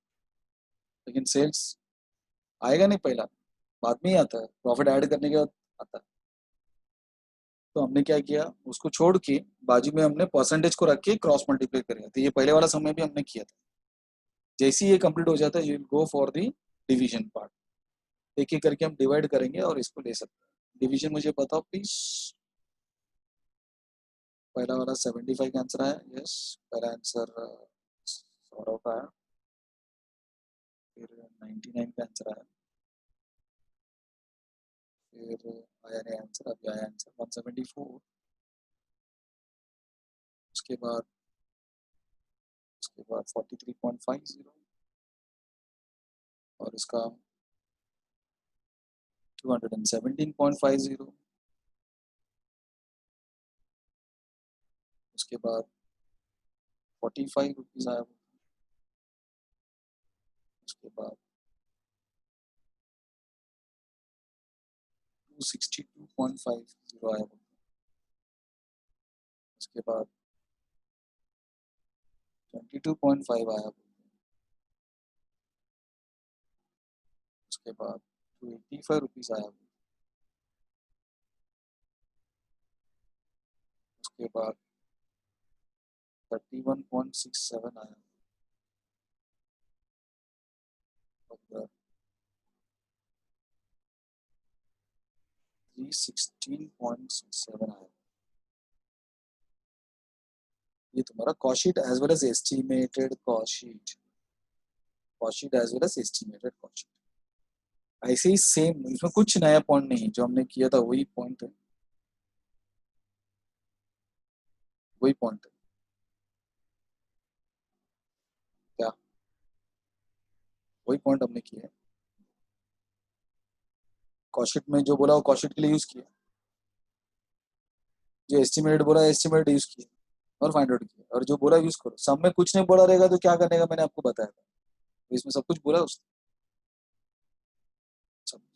लेकिन सेल्स आएगा नहीं पहला, बाद में ही आता है, प्रॉफिट ऐड करने के बाद आता है। तो हमने क्या किया, उसको छोड़ के बाजू में हमने परसेंटेज को रख के क्रॉस मल्टीप्लाई करेगा, तो ये पहले वाला समय भी हमने किया था। जैसे ही ये कंप्लीट हो जाता है you will go for the division part, एक एक करके हम डिवाइड करेंगे और इसको ले सकते हैं। डिवीजन मुझे बताओ प्लीज। पहला वाला 75 का आंसर है, यस पहला आंसर सौरव का है। फिर 99 का आंसर आया, फिर आया नहीं आंसर, अभी आया आंसर 174। उसके बाद 43.50 और इसका 217.50। उसके बाद 45 रुपीज आया, उसके बाद 262.50 आया, उसके बाद 22.5 आया, उसके बाद 285 रुपीज आया, उसके बाद 31.67 आया, और 316.67 आया। ये तुम्हारा cost sheet as well as estimated cost sheet, cost sheet as well as estimated cost sheet. ऐसे ही सेम, इसमें कुछ नया पॉइंट नहीं, जो हमने किया था वही पॉइंट है, वही पॉइंट है। क्या वही पॉइंट हमने किया है, कॉस्ट शीट में जो बोला वो कॉस्ट शीट के लिए यूज किया, जो एस्टिमेटेड बोला एस्टिमेटेड यूज किया और फाइंड आउट किया, और जो बोला यूज करो। सब में कुछ नहीं बोला रहेगा तो क्या करने का मैंने आपको बताया था, तो इसमें सब कुछ बोला उसने,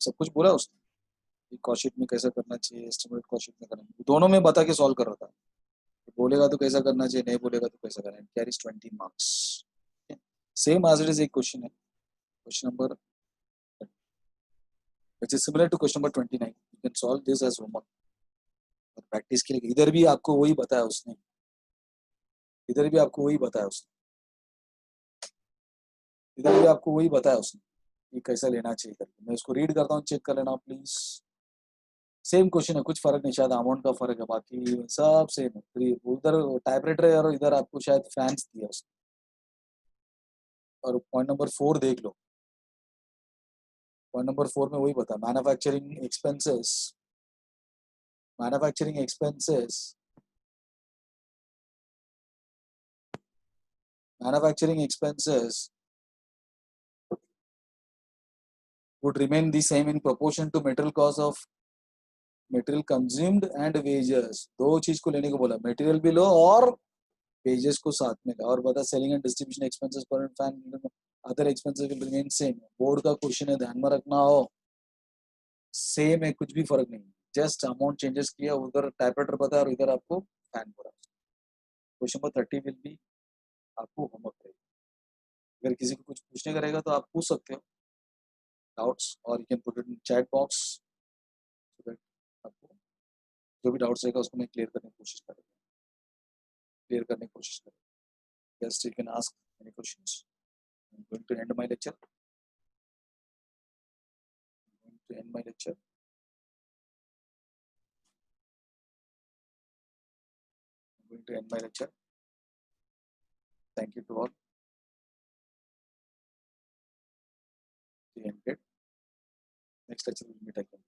सब कुछ बोला उसने कि कॉस्ट शीट में कैसा करना चाहिए, एस्टिमेट कॉस्ट शीट में करना चाहिए, दोनों में बता के सॉल्व कर रहा था। बोलेगा तो कैसा करना चाहिए, नहीं बोलेगा तो कैसा करना है, carries 20 marks. Same as it is एक क्वेश्चन है, question number which is similar to question number 29, you can solve this as homework और प्रैक्टिस के लिए। इधर भी आपको वही बताया उसने, इधर भी आपको वही बताया उसने, इधर भी आपको वही बताया उसने कि कैसा लेना चाहिए करके। मैं इसको रीड करता हूँ, चेक कर लेना प्लीज। सेम क्वेश्चन है, कुछ फर्क नहीं, शायद अमाउंट का फर्क है, बाकी सब सेम है। उधर टाइपराइटर है और इधर आपको शायद फैंस दिया उसने। और पॉइंट नंबर 4 देख लो, पॉइंट नंबर 4 में वही बता, manufacturing expenses, manufacturing expenses, manufacturing expenses would remain the same in proportion to material cost of material consumed and wages। दो चीज को लेने को बोला, मटेरियल भी लो और वेजेस को साथ में लो। और बता सेलिंग एंड डिस्ट्रीब्यूशन एक्सपेंसेस पर fan other expenses will remain same. Board का क्वेश्चन है, ध्यान में रखना हो, सेम है, कुछ भी फर्क नहीं, जस्ट अमाउंट चेंजेस किया, उधर टाइपराइटर पता है और इधर आपको फैन बोला। क्वेश्चन नंबर 30 विल बी आपको होमवर्क रहेगा, अगर किसी को कुछ पूछने का रहेगा तो आप पूछ सकते हो डाउट्स, और you can put it in chat box so that आपको जो भी डाउट्स रहेगा उसको मैं क्लियर करने की कोशिश करूँगा, क्लियर करने की कोशिश करूँगा। Just you can ask any questions. I'm going to end my lecture. I'm going to end my lecture. I'm going to end my lecture. Thank you to all. The ended. Next lecture will meet again.